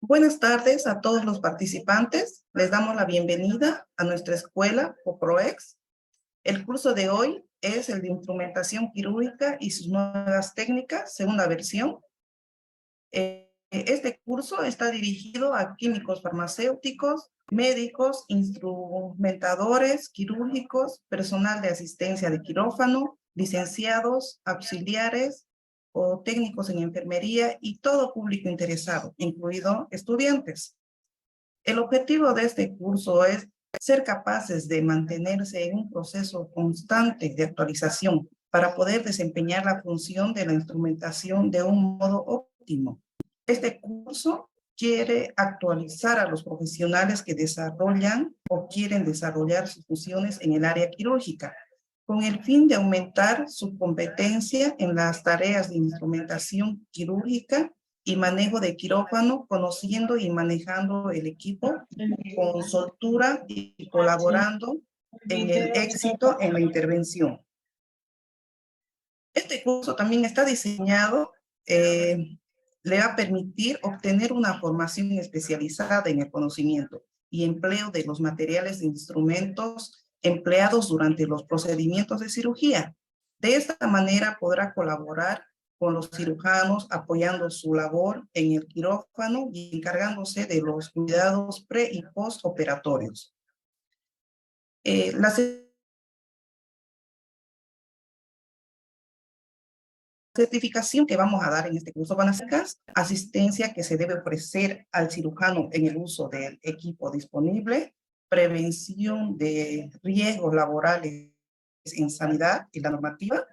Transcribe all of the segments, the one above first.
Buenas tardes a todos los participantes. Les damos la bienvenida a nuestra escuela POPROEX. El curso de hoy es el de instrumentación quirúrgica y sus nuevas técnicas, segunda versión. Este curso está dirigido a químicos farmacéuticos, médicos, instrumentadores quirúrgicos, personal de asistencia de quirófano, licenciados, auxiliares o técnicos en enfermería y todo público interesado, incluido estudiantes. El objetivo de este curso es ser capaces de mantenerse en un proceso constante de actualización para poder desempeñar la función de la instrumentación de un modo óptimo. Este curso quiere actualizar a los profesionales que desarrollan o quieren desarrollar sus funciones en el área quirúrgica, con el fin de aumentar su competencia en las tareas de instrumentación quirúrgica y manejo de quirófano, conociendo y manejando el equipo con soltura y colaborando en el éxito en la intervención. Este curso también está diseñado, le va a permitir obtener una formación especializada en el conocimiento y empleo de los materiales e instrumentos empleados durante los procedimientos de cirugía. De esta manera podrá colaborar con los cirujanos, apoyando su labor en el quirófano y encargándose de los cuidados pre- y postoperatorios. La certificación que vamos a dar en este curso van a ser asistencia que se debe ofrecer al cirujano en el uso del equipo disponible, prevención de riesgos laborales en sanidad y la normativa,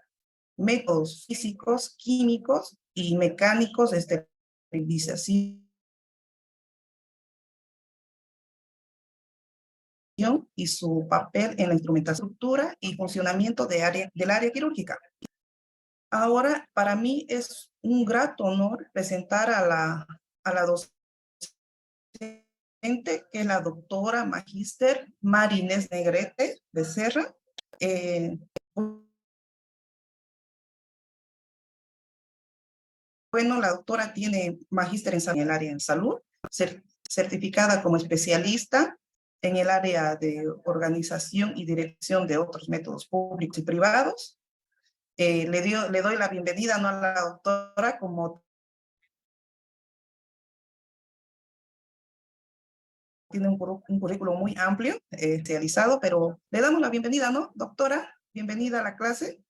métodos físicos, químicos y mecánicos de esterilización y su papel en la instrumentación, estructura y funcionamiento del área quirúrgica. Ahora, para mí es un grato honor presentar a la docente, que es la doctora magíster Marinés Negrete Becerra. Bueno, la doctora tiene magíster en el área de salud, certificada como especialista en el área de organización y dirección de otros métodos públicos y privados. Le doy la bienvenida, no a la doctora, como tiene un currículo muy amplio, especializado, pero le damos la bienvenida, ¿no, doctora? Bienvenida a la clase.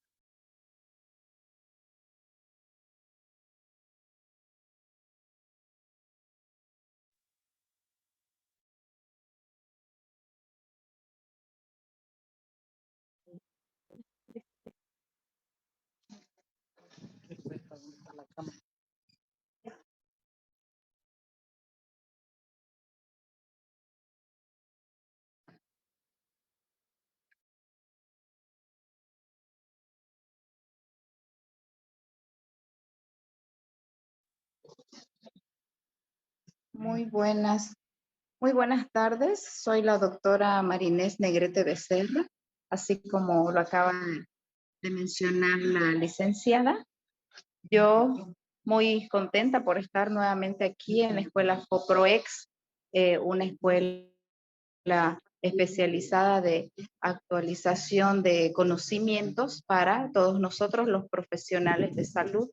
Muy buenas tardes. Soy la doctora Marinés Negrete Becerra, así como lo acaba de mencionar la licenciada. Yo muy contenta por estar nuevamente aquí en la escuela FOPROEX, una escuela especializada de actualización de conocimientos para todos nosotros los profesionales de salud,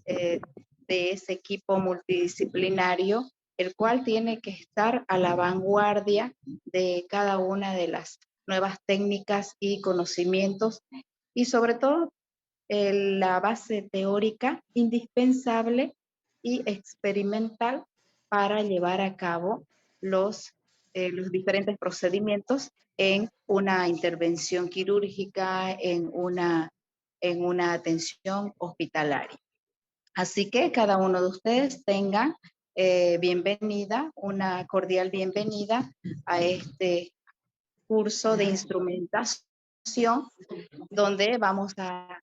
de ese equipo multidisciplinario, el cual tiene que estar a la vanguardia de cada una de las nuevas técnicas y conocimientos, y sobre todo la base teórica indispensable y experimental para llevar a cabo los diferentes procedimientos en una intervención quirúrgica, en una atención hospitalaria. Así que cada uno de ustedes tenga bienvenida, una cordial bienvenida a este curso de instrumentación, donde vamos a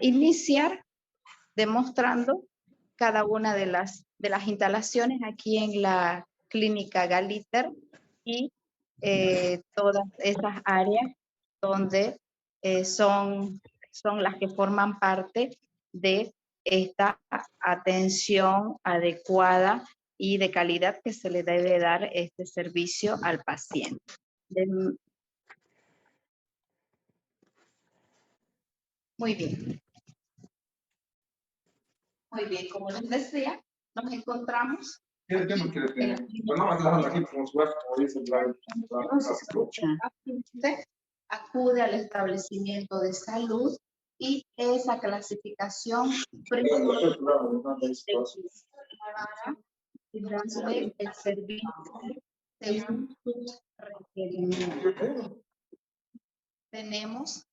iniciar demostrando cada una de las instalaciones aquí en la clínica Galiter y todas esas áreas donde son las que forman parte de esta atención adecuada y de calidad que se le debe dar este servicio al paciente. Muy bien. Muy bien, como les decía, nos encontramos. Paciente acude al establecimiento de salud y esa clasificación primordial para darle el servicio según sus requerimientos. Tenemos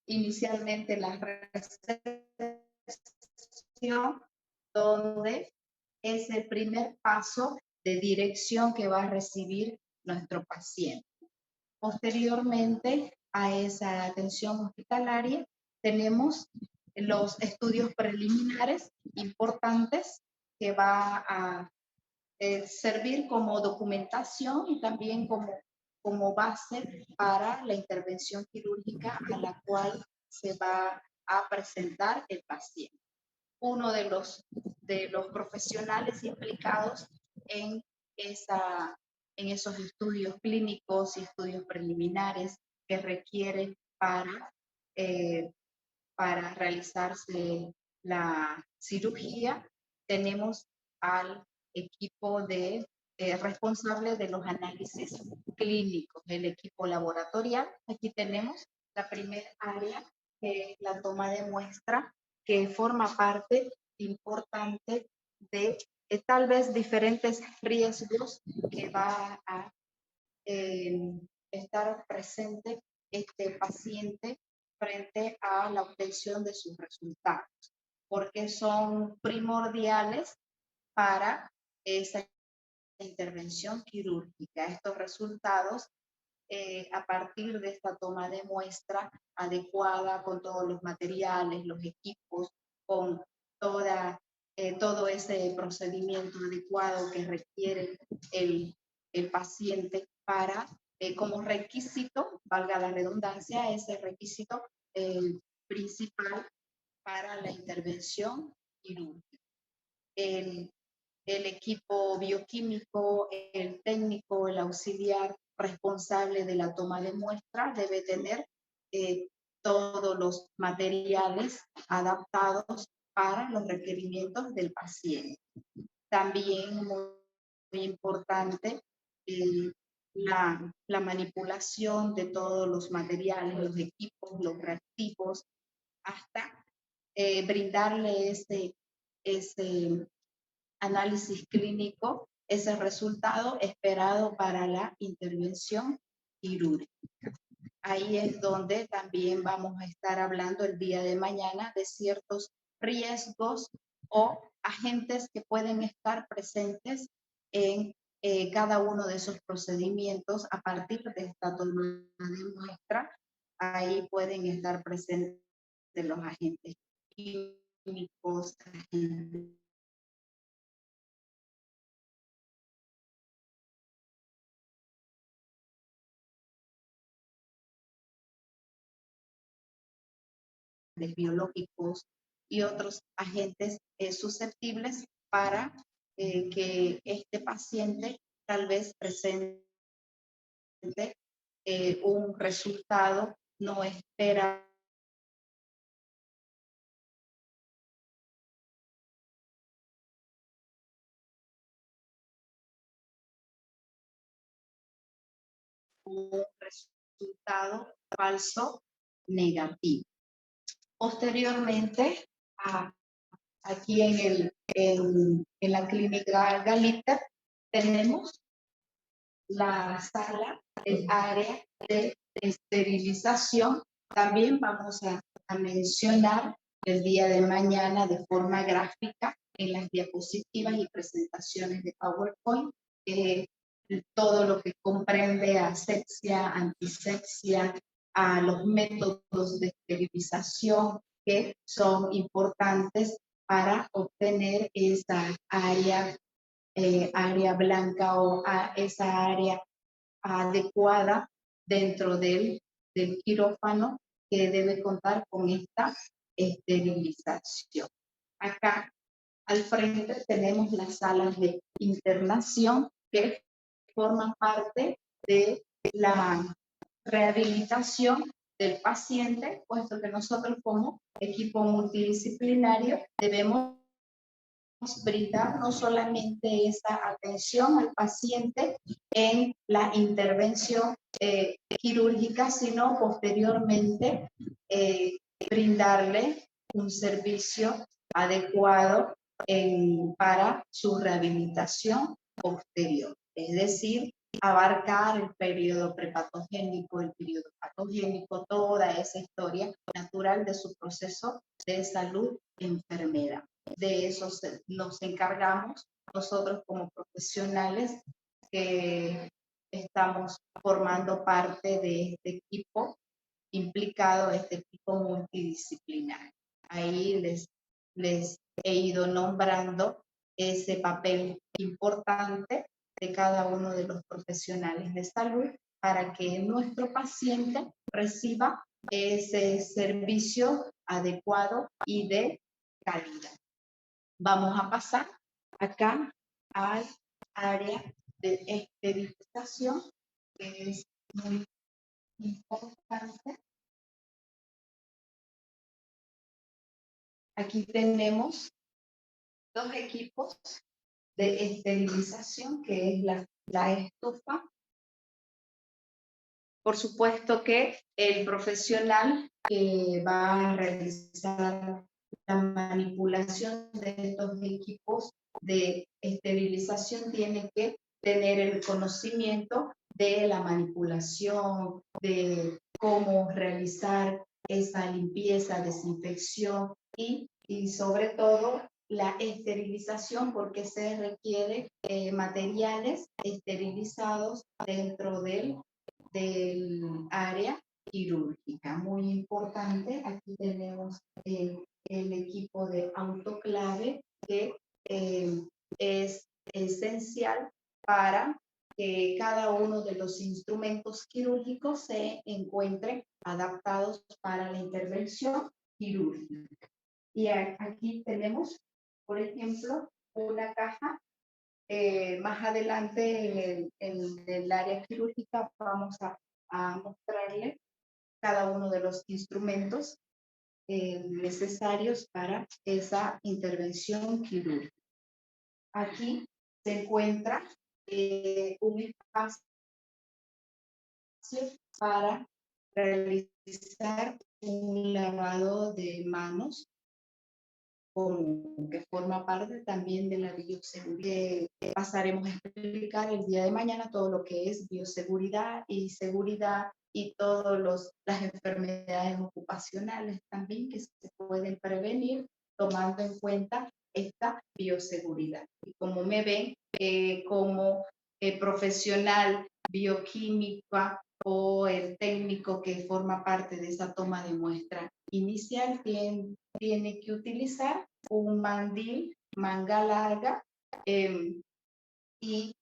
inicialmente la recepción, donde es el primer paso de dirección que va a recibir nuestro paciente. Posteriormente a esa atención hospitalaria, tenemos los estudios preliminares importantes que va a servir como documentación y también como base para la intervención quirúrgica a la cual se va a presentar el paciente. Uno de los profesionales implicados en, en esos estudios clínicos y estudios preliminares que requieren para realizarse la cirugía, tenemos al equipo responsable de los análisis clínicos, el equipo laboratorial. Aquí tenemos la primera área, que es la toma de muestra, que forma parte importante de tal vez diferentes riesgos que va a estar presente este paciente frente a la obtención de sus resultados, porque son primordiales para esa intervención quirúrgica. Estos resultados, a partir de esta toma de muestra adecuada, con todos los materiales, los equipos, con todo ese procedimiento adecuado que requiere el paciente para, como requisito, valga la redundancia, ese requisito principal para la intervención quirúrgica. El equipo bioquímico, el técnico, el auxiliar responsable de la toma de muestra debe tener todos los materiales adaptados para los requerimientos del paciente. También muy importante la manipulación de todos los materiales, los equipos, los reactivos, hasta brindarle ese análisis clínico, ese resultado esperado para la intervención quirúrgica. Ahí es donde también vamos a estar hablando el día de mañana de ciertos riesgos o agentes que pueden estar presentes en cada uno de esos procedimientos a partir de esta toma de muestra. Ahí pueden estar presentes los agentes químicos, agentes biológicos y otros agentes susceptibles para que este paciente tal vez presente un resultado no esperado un resultado falso negativo. Posteriormente, aquí en la clínica Galita tenemos la sala, el área de esterilización. También vamos a mencionar el día de mañana de forma gráfica en las diapositivas y presentaciones de PowerPoint todo lo que comprende asepsia, antisepsia, a los métodos de esterilización que son importantes para obtener esa área blanca o esa área adecuada dentro del quirófano que debe contar con esta esterilización. Acá al frente tenemos las salas de internación que forman parte de la rehabilitación del paciente, puesto que nosotros como equipo multidisciplinario debemos brindar no solamente esa atención al paciente en la intervención quirúrgica, sino posteriormente brindarle un servicio adecuado para su rehabilitación posterior. Es decir, abarcar el periodo prepatogénico, el periodo patogénico, toda esa historia natural de su proceso de salud e enfermedad. De eso nos encargamos nosotros como profesionales que estamos formando parte de este equipo implicado, este equipo multidisciplinario. Ahí les he ido nombrando ese papel importante de cada uno de los profesionales de salud para que nuestro paciente reciba ese servicio adecuado y de calidad. Vamos a pasar acá al área de esterilización, que es muy importante. Aquí tenemos dos equipos de esterilización, que es la estufa. Por supuesto que el profesional que va a realizar la manipulación de estos equipos de esterilización tiene que tener el conocimiento de la manipulación, de cómo realizar esa limpieza, desinfección y sobre todo la esterilización, porque se requiere materiales esterilizados dentro del área quirúrgica. Muy importante, aquí tenemos el equipo de autoclave que es esencial para que cada uno de los instrumentos quirúrgicos se encuentren adaptados para la intervención quirúrgica. Y aquí tenemos, por ejemplo, una caja. Más adelante en el área quirúrgica vamos a mostrarle cada uno de los instrumentos necesarios para esa intervención quirúrgica. Aquí se encuentra un espacio para realizar un lavado de manos que forma parte también de la bioseguridad. Pasaremos a explicar el día de mañana todo lo que es bioseguridad y seguridad y todas las enfermedades ocupacionales también que se pueden prevenir tomando en cuenta esta bioseguridad. Y como me ven, como profesional bioquímica o el técnico que forma parte de esa toma de muestra inicial, tiene que utilizar un mandil, manga larga, y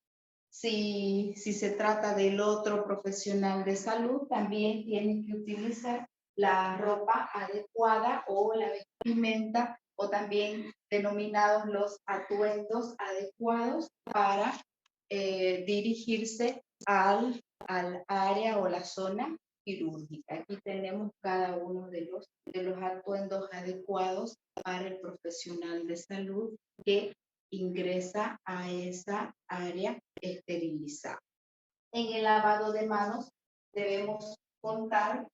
si se trata del otro profesional de salud, también tiene que utilizar la ropa adecuada o la vestimenta o también denominados los atuendos adecuados para dirigirse al área o la zona quirúrgica. Aquí tenemos cada uno de los atuendos adecuados para el profesional de salud que ingresa a esa área esterilizada. En el lavado de manos debemos contar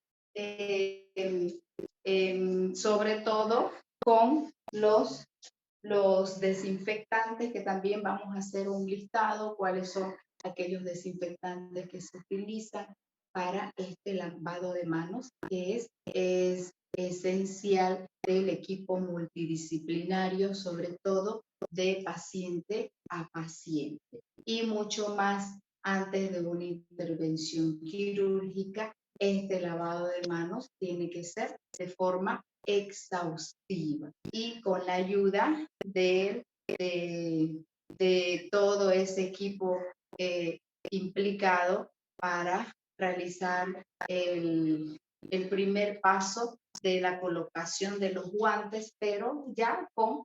sobre todo con los desinfectantes, que también vamos a hacer un listado, cuáles son aquellos desinfectantes que se utilizan para este lavado de manos, que es esencial del equipo multidisciplinario, sobre todo de paciente a paciente. Y mucho más antes de una intervención quirúrgica, este lavado de manos tiene que ser de forma exhaustiva y con la ayuda de todo ese equipo implicado para realizar el primer paso de la colocación de los guantes, pero ya con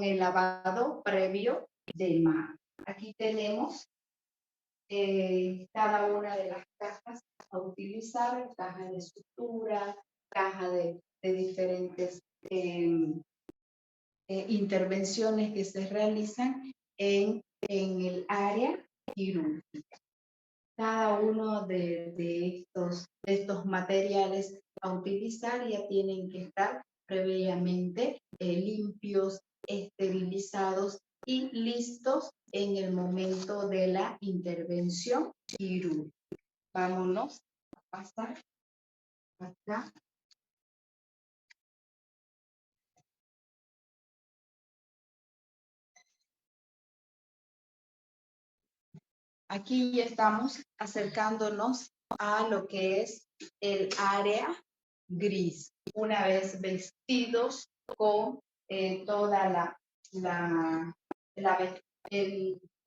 el lavado previo de mano. Aquí tenemos cada una de las cajas a utilizar, caja de sutura, caja de diferentes intervenciones que se realizan en el área quirúrgica. Cada uno de estos materiales a utilizar ya tienen que estar previamente limpios, esterilizados y listos en el momento de la intervención quirúrgica. Vámonos a pasar acá. Aquí ya estamos acercándonos a lo que es el área gris. Una vez vestidos con toda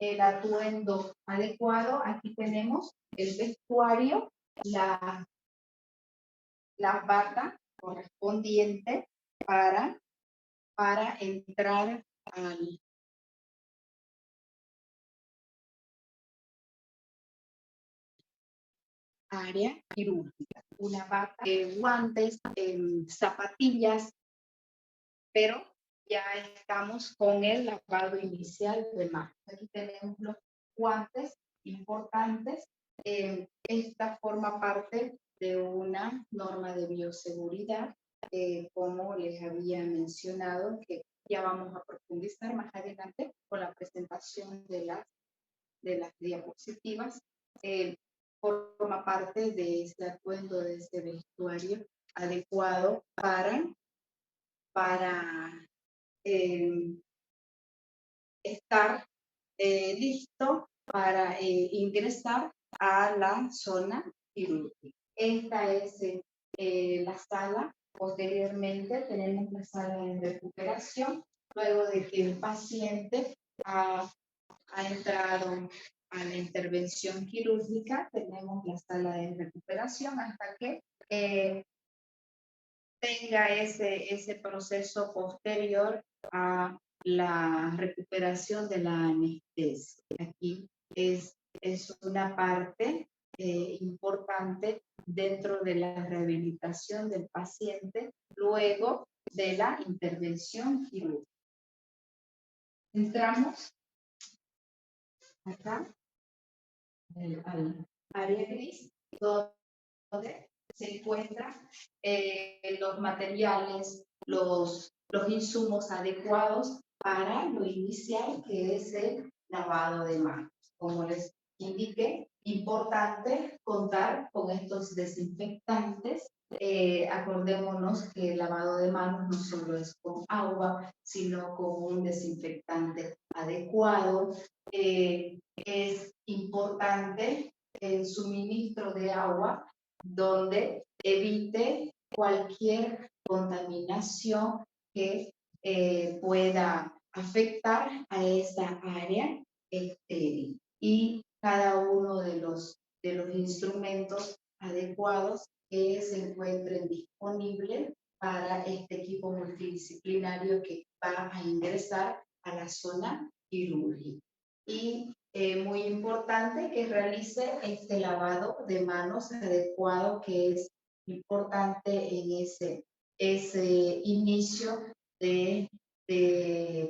el atuendo adecuado, aquí tenemos el vestuario, la bata correspondiente para entrar al área quirúrgica. Una bata, guantes, zapatillas, pero ya estamos con el lavado inicial de manos. Aquí tenemos los guantes importantes. Esta forma parte de una norma de bioseguridad, como les había mencionado, que ya vamos a profundizar más adelante con la presentación de las diapositivas. Forma parte de este atuendo, de este vestuario adecuado para estar listo para ingresar a la zona quirúrgica. Esta es la sala. Posteriormente tenemos la sala de recuperación, luego de que el paciente ha entrado a la intervención quirúrgica. Tenemos la sala de recuperación hasta que tenga ese proceso posterior a la recuperación de la anestesia. Aquí es una parte importante dentro de la rehabilitación del paciente luego de la intervención quirúrgica. Entramos acá al área gris, donde se encuentran los materiales, los insumos adecuados para lo inicial, que es el lavado de manos. Como les indiqué, importante contar con estos desinfectantes. Acordémonos que el lavado de manos no solo es con agua, sino con un desinfectante adecuado. Es importante el suministro de agua donde evite cualquier contaminación que pueda afectar a esa área estéril. Y cada uno de los instrumentos adecuados que se encuentren disponibles para este equipo multidisciplinario que va a ingresar a la zona quirúrgica. Y muy importante que realice este lavado de manos adecuado, que es importante en ese inicio de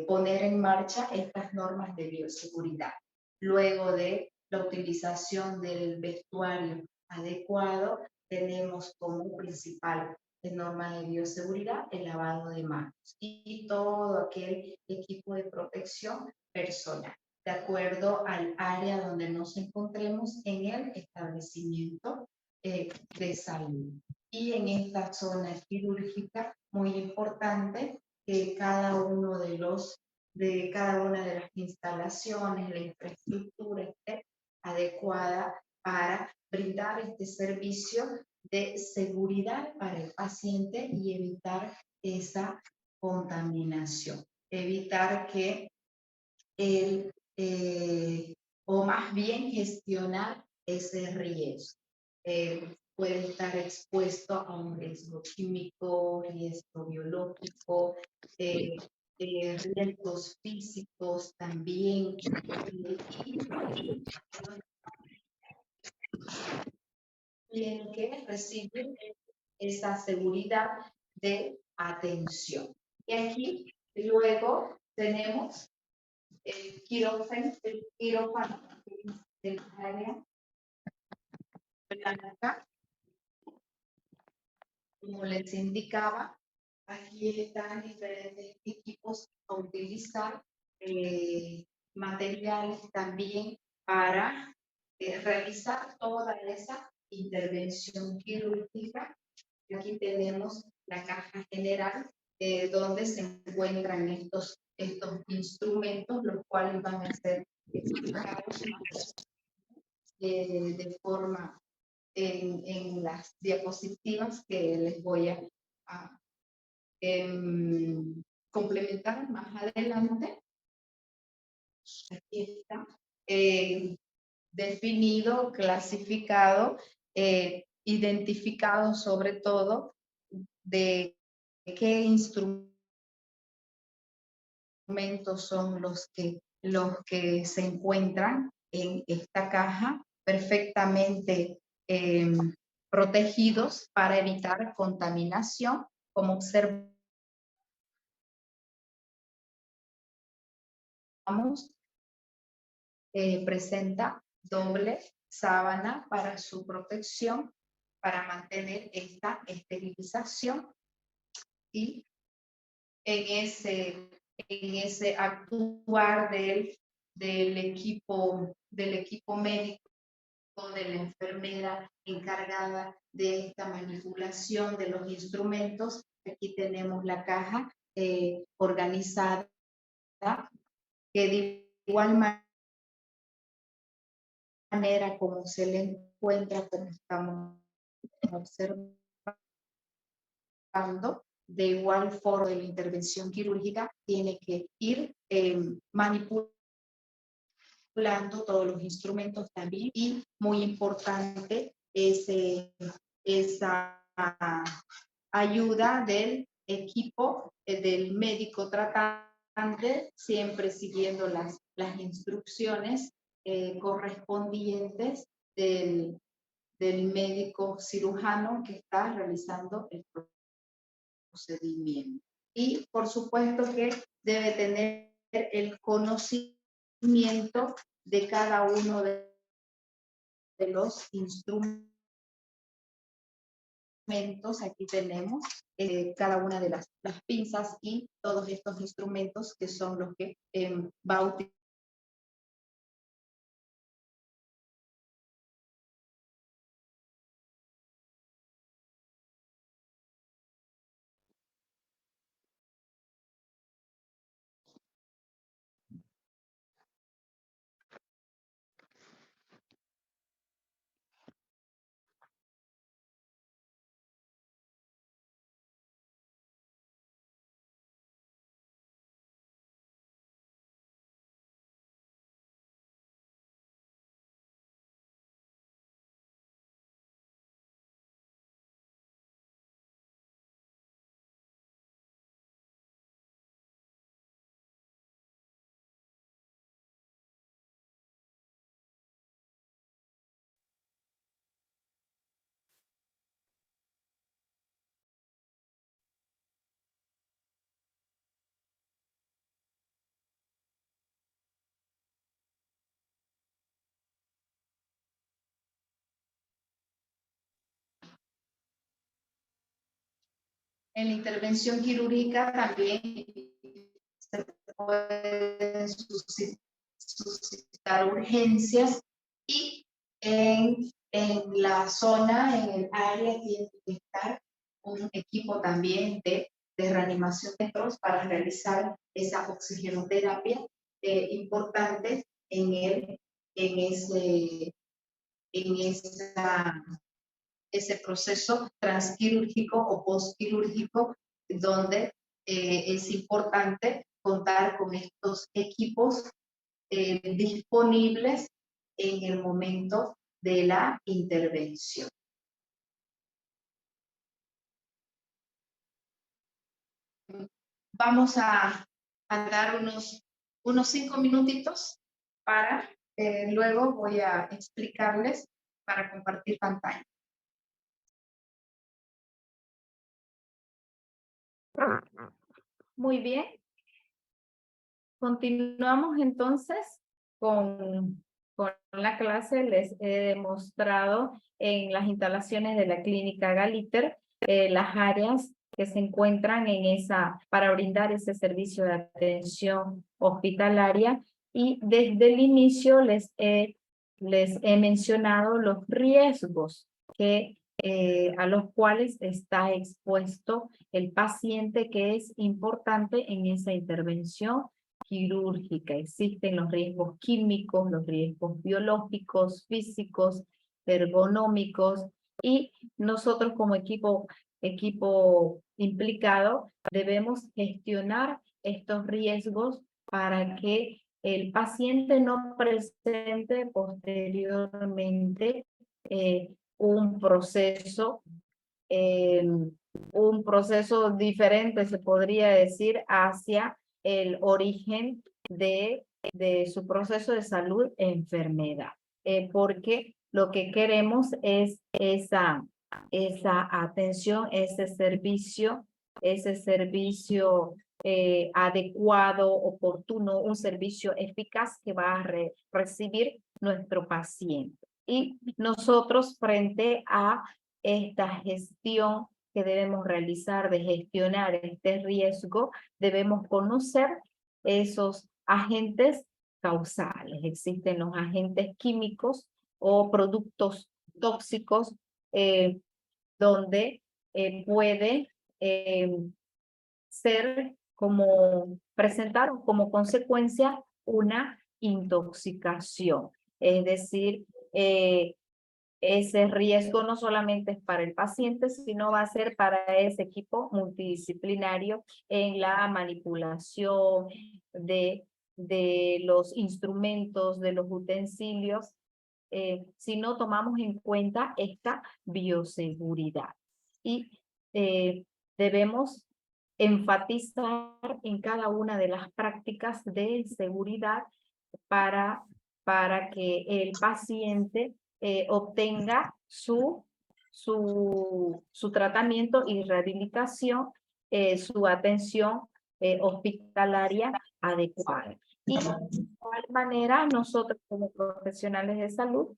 poner en marcha estas normas de bioseguridad. Luego de la utilización del vestuario adecuado, tenemos como principal norma de bioseguridad el lavado de manos y todo aquel equipo de protección personal, de acuerdo al área donde nos encontremos en el establecimiento de salud. Y en esta zona quirúrgica, muy importante que cada una de las instalaciones, la infraestructura esté adecuada para brindar este servicio de seguridad para el paciente y evitar esa contaminación. Evitar que o más bien gestionar ese riesgo. puede estar expuesto a un riesgo químico, riesgo biológico, riesgos físicos también. Y tienen que recibir esa seguridad de atención. Y aquí luego tenemos el quirófano del área blanca. Como les indicaba, aquí están diferentes equipos a utilizar, materiales también para realizar toda esa intervención quirúrgica. Aquí tenemos la caja general, donde se encuentran estos instrumentos, los cuales van a ser explicados de forma en las diapositivas que les voy a complementar más adelante. Aquí está definido, clasificado, identificado sobre todo de qué instrumentos son los que se encuentran en esta caja, perfectamente protegidos para evitar contaminación. Como observamos, presenta doble sábana para su protección, para mantener esta esterilización, y en ese actuar del equipo médico, de la enfermera encargada de esta manipulación de los instrumentos. Aquí tenemos la caja organizada, que de igual manera como se le encuentra, como estamos observando, de igual forma de la intervención quirúrgica, tiene que ir manipulando todos los instrumentos también, y muy importante es esa ayuda del equipo, del médico tratante, siempre siguiendo las instrucciones correspondientes del médico cirujano que está realizando el procedimiento. Y por supuesto que debe tener el conocimiento de cada uno de los instrumentos. Aquí tenemos cada una de las pinzas y todos estos instrumentos que son los que va a utilizar. En la intervención quirúrgica también se pueden suscitar urgencias, y en la zona, en el área, tiene que estar un equipo también de reanimación para realizar esa oxigenoterapia importante en ese proceso transquirúrgico o postquirúrgico, donde es importante contar con estos equipos disponibles en el momento de la intervención. Vamos a dar unos 5 minutitos para, luego voy a explicarles para compartir pantalla. Muy bien. Continuamos entonces con la clase. Les he demostrado en las instalaciones de la clínica Galiter las áreas que se encuentran para brindar ese servicio de atención hospitalaria, y desde el inicio les he mencionado los riesgos a los cuales está expuesto el paciente, que es importante en esa intervención quirúrgica. Existen los riesgos químicos, los riesgos biológicos, físicos, ergonómicos, y nosotros como equipo implicado debemos gestionar estos riesgos para que el paciente no presente posteriormente un proceso diferente, se podría decir, hacia el origen de su proceso de salud e enfermedad. Porque lo que queremos es esa atención, ese servicio adecuado, oportuno, un servicio eficaz que va a recibir nuestro paciente. Y nosotros, frente a esta gestión que debemos realizar de gestionar este riesgo, debemos conocer esos agentes causales. Existen los agentes químicos o productos tóxicos donde puede presentar como consecuencia una intoxicación. Es decir, ese riesgo no solamente es para el paciente, sino va a ser para ese equipo multidisciplinario en la manipulación de los instrumentos, de los utensilios, si no tomamos en cuenta esta bioseguridad. Y debemos enfatizar en cada una de las prácticas de seguridad para que el paciente obtenga su tratamiento y rehabilitación, su atención hospitalaria adecuada. Y de igual manera, nosotros como profesionales de salud,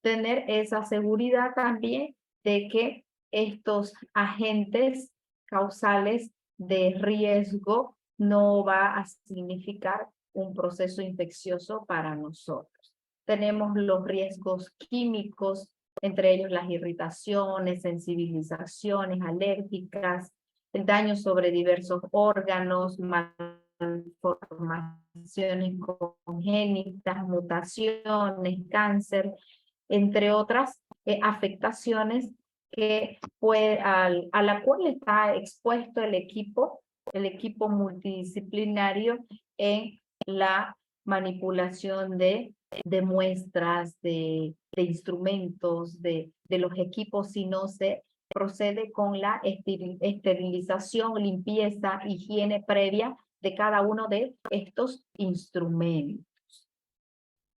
tener esa seguridad también de que estos agentes causales de riesgo no va a significar un proceso infeccioso para nosotros. Tenemos los riesgos químicos, entre ellos las irritaciones, sensibilizaciones alérgicas, el daño sobre diversos órganos, malformaciones congénitas, mutaciones, cáncer, entre otras afectaciones a la cual está expuesto el equipo multidisciplinario en la manipulación de muestras, de instrumentos, de los equipos, si no se procede con la esterilización, limpieza, higiene previa de cada uno de estos instrumentos.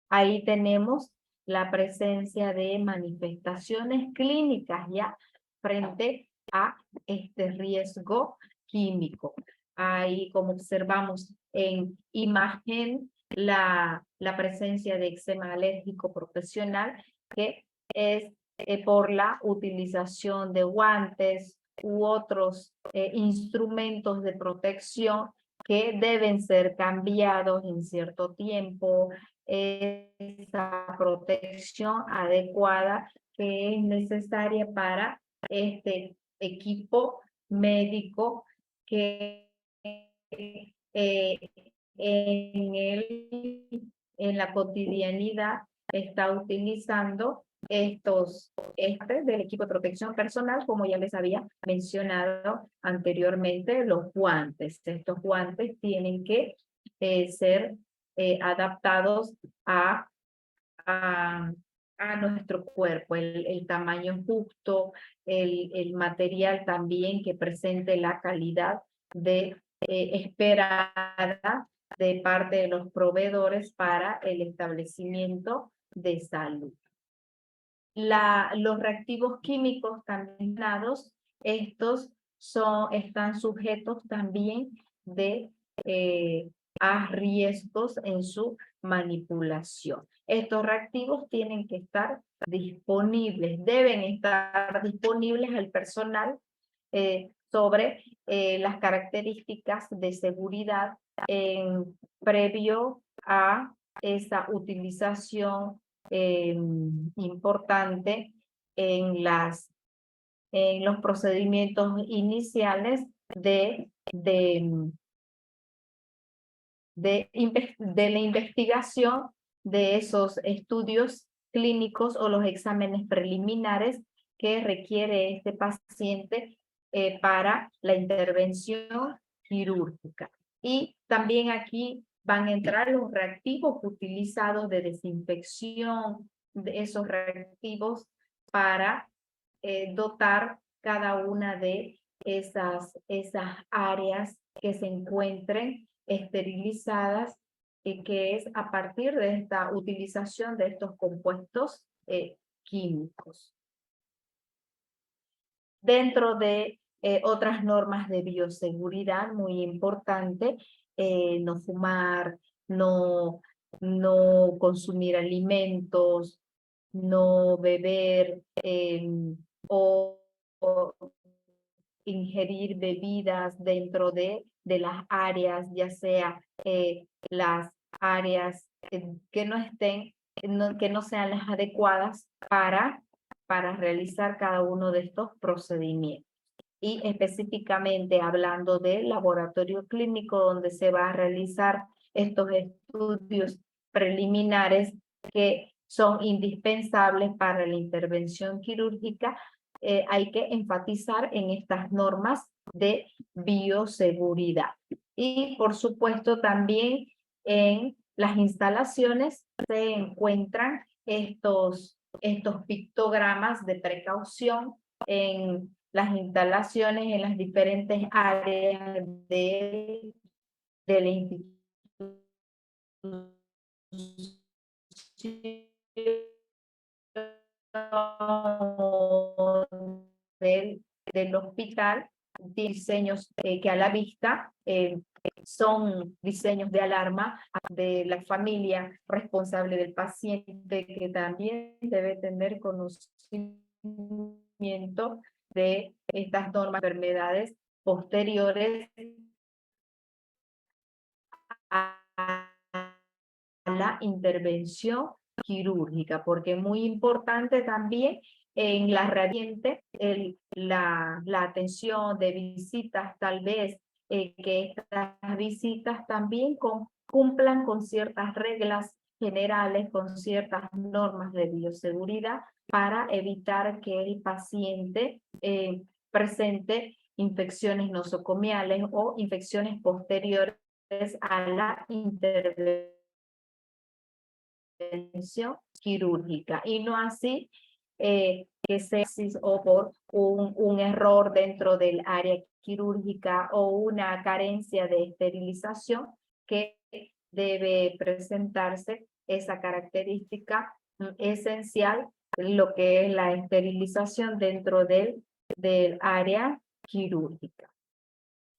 Ahí tenemos la presencia de manifestaciones clínicas ya frente a este riesgo químico. Ahí, como observamos en imagen, la presencia de eczema alérgico profesional, que es por la utilización de guantes u otros instrumentos de protección que deben ser cambiados en cierto tiempo, esa protección adecuada que es necesaria para este equipo médico que en la cotidianidad está utilizando del equipo de protección personal, como ya les había mencionado anteriormente, los guantes. Estos guantes tienen que ser adaptados a nuestro cuerpo, el tamaño justo, el material también que presente la calidad de esperada de parte de los proveedores para el establecimiento de salud. Los reactivos químicos también dados, estos están sujetos también a riesgos en su manipulación. Estos reactivos tienen que estar disponibles, deben estar disponibles al personal sobre las características de seguridad previo a esa utilización importante en los procedimientos iniciales de la investigación de esos estudios clínicos o los exámenes preliminares que requiere este paciente para la intervención quirúrgica. Y también aquí van a entrar los reactivos utilizados de desinfección, de esos reactivos para dotar cada una de esas áreas que se encuentren esterilizadas, que es a partir de esta utilización de estos compuestos químicos. Dentro de otras normas de bioseguridad muy importante, no fumar, no consumir alimentos, no beber o ingerir bebidas dentro de las áreas, ya sea las áreas que no sean las adecuadas para realizar cada uno de estos procedimientos. Y específicamente hablando del laboratorio clínico donde se va a realizar estos estudios preliminares que son indispensables para la intervención quirúrgica, hay que enfatizar en estas normas de bioseguridad. Y por supuesto también en las instalaciones se encuentran estos pictogramas de precaución en las instalaciones, en las diferentes áreas de la institución del hospital, diseños que a la vista son diseños de alarma de la familia responsable del paciente, que también debe tener conocimiento de estas normas de enfermedades posteriores a la intervención quirúrgica, porque es muy importante también en la radiante la atención de visitas, tal vez que estas visitas también cumplan con ciertas reglas generales, con ciertas normas de bioseguridad para evitar que el paciente presente infecciones nosocomiales o infecciones posteriores a la intervención quirúrgica, y no así que sea o por un error dentro del área quirúrgica o una carencia de esterilización que debe presentarse esa característica esencial, lo que es la esterilización dentro del área quirúrgica.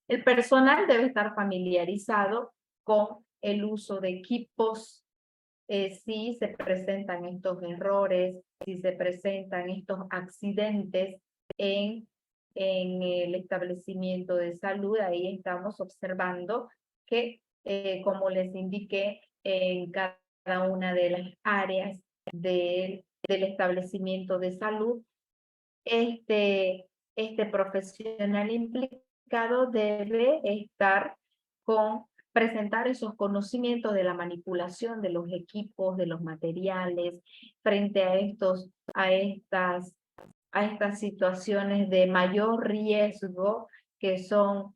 El personal debe estar familiarizado con el uso de equipos si se presentan estos errores, si se presentan estos accidentes en el establecimiento de salud. Ahí estamos observando que, como les indiqué, en cada una de las áreas del establecimiento de salud, este profesional implicado debe estar presentar esos conocimientos de la manipulación de los equipos, de los materiales, frente a estas situaciones de mayor riesgo, que son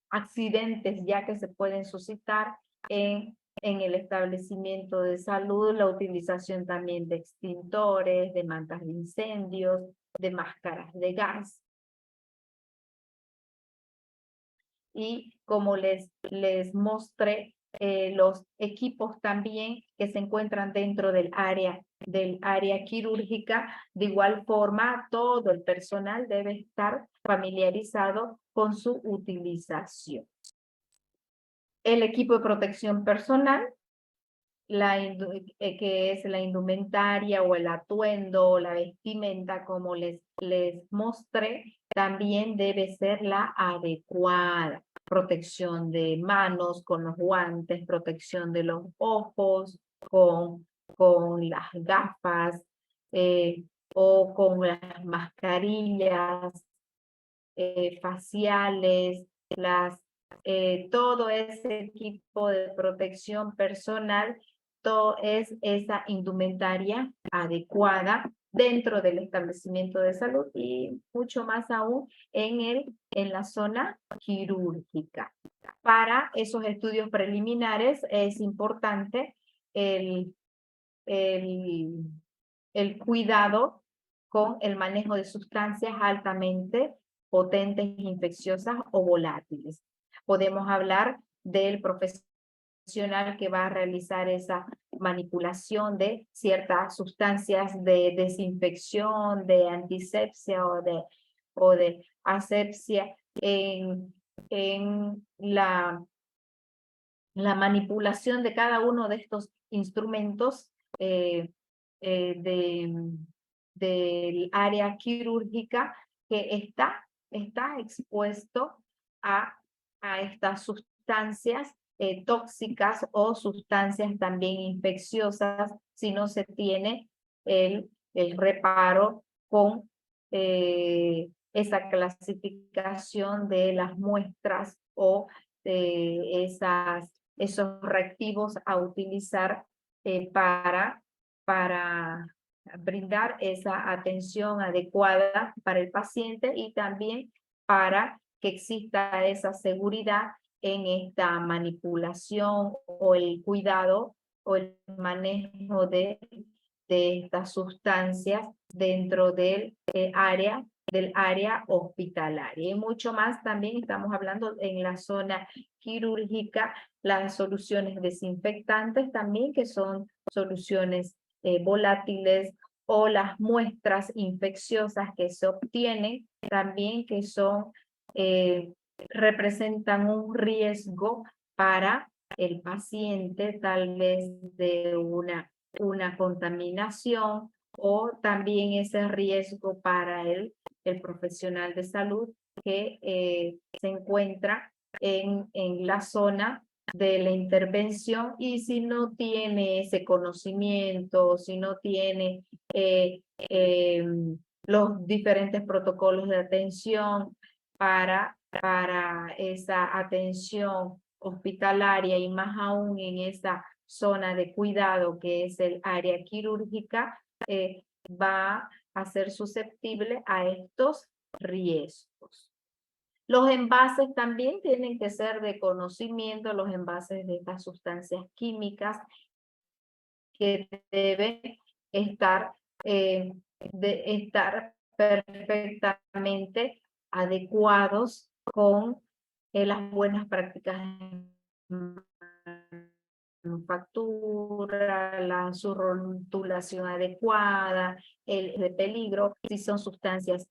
accidentes ya que se pueden suscitar en el establecimiento de salud, la utilización también de extintores, de mantas de incendios, de máscaras de gas. y como les mostré, los equipos también que se encuentran dentro del área quirúrgica. De igual forma, todo el personal debe estar familiarizado con su utilización. El equipo de protección personal, que es la indumentaria o el atuendo o la vestimenta, como les mostré, también debe ser la adecuada. Protección de manos con los guantes, protección de los ojos con las gafas o con las mascarillas faciales, todo ese equipo de protección personal, todo es esa indumentaria adecuada dentro del establecimiento de salud y mucho más aún en la zona quirúrgica. Para esos estudios preliminares es importante el cuidado con el manejo de sustancias altamente potentes, infecciosas o volátiles. Podemos hablar del profesional que va a realizar esa manipulación de ciertas sustancias de desinfección, de antisepsia o de asepsia en la manipulación de cada uno de estos instrumentos del área quirúrgica que está expuesto a estas sustancias tóxicas o sustancias también infecciosas si no se tiene el reparo con esa clasificación de las muestras o de esos reactivos a utilizar para brindar esa atención adecuada para el paciente y también para que exista esa seguridad en esta manipulación o el cuidado o el manejo de estas sustancias dentro del área hospitalaria. Y mucho más también estamos hablando en la zona quirúrgica, las soluciones desinfectantes también, que son soluciones volátiles, o las muestras infecciosas que se obtienen también, que son representan un riesgo para el paciente, tal vez de una contaminación, o también ese riesgo para el profesional de salud que se encuentra en la zona de la intervención, y si no tiene ese conocimiento, si no tiene los diferentes protocolos de atención para esa atención hospitalaria y más aún en esa zona de cuidado que es el área quirúrgica, va a ser susceptible a estos riesgos. Los envases también tienen que ser de conocimiento, los envases de estas sustancias químicas que deben estar, perfectamente adecuados con las buenas prácticas de manufactura, su rotulación adecuada, el de peligro, si son sustancias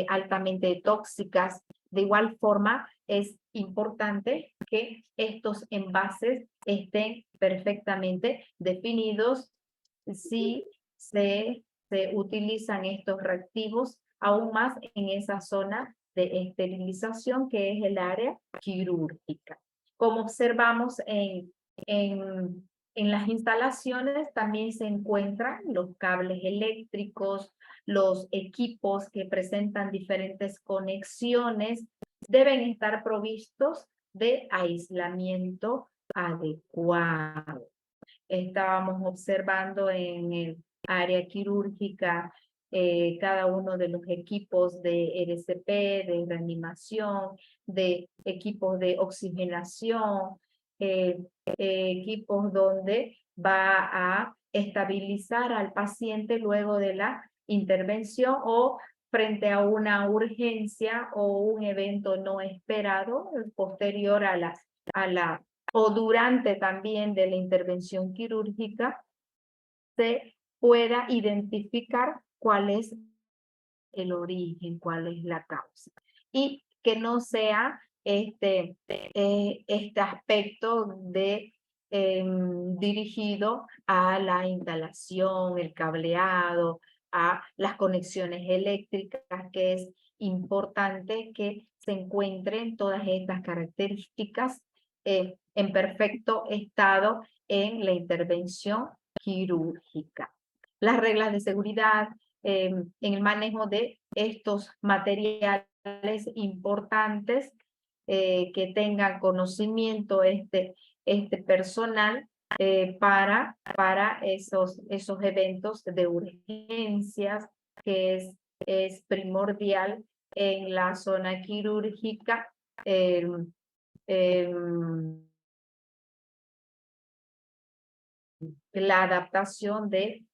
altamente tóxicas. De igual forma, es importante que estos envases estén perfectamente definidos si se utilizan estos reactivos, aún más en esa zona de esterilización que es el área quirúrgica. Como observamos en las instalaciones, también se encuentran los cables eléctricos, los equipos que presentan diferentes conexiones, deben estar provistos de aislamiento adecuado. Estábamos observando en el área quirúrgica cada uno de los equipos de RCP, de reanimación, de equipos de oxigenación, equipos donde va a estabilizar al paciente luego de la intervención o frente a una urgencia o un evento no esperado posterior a la o durante también de la intervención quirúrgica, se pueda identificar cuál es el origen, cuál es la causa. Y que no sea este aspecto dirigido a la instalación, el cableado, a las conexiones eléctricas, que es importante que se encuentren todas estas características en perfecto estado en la intervención quirúrgica. Las reglas de seguridad en el manejo de estos materiales importantes, que tengan conocimiento este personal para esos eventos de urgencias, que es primordial en la zona quirúrgica. La adaptación de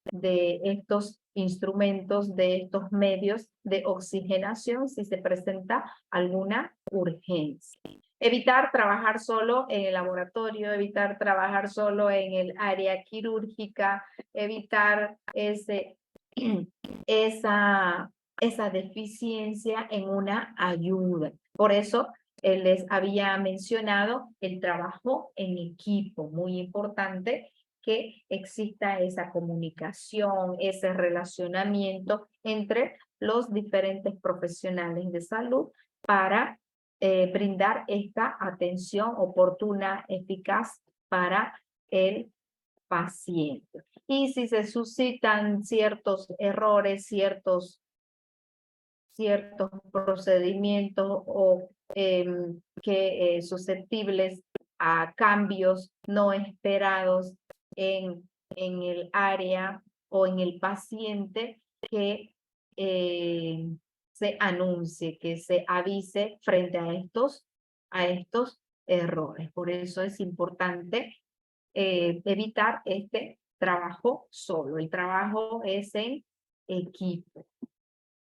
estos instrumentos, de estos medios de oxigenación si se presenta alguna urgencia. Evitar trabajar solo en el laboratorio, evitar trabajar solo en el área quirúrgica, evitar esa deficiencia en una ayuda. Por eso les había mencionado el trabajo en equipo, muy importante que exista esa comunicación, ese relacionamiento entre los diferentes profesionales de salud para brindar esta atención oportuna, eficaz para el paciente. Y si se suscitan ciertos errores, ciertos procedimientos o susceptibles a cambios no esperados en el área o en el paciente, que se anuncie, que se avise frente a estos errores. Por eso es importante evitar este trabajo solo. El trabajo es en equipo.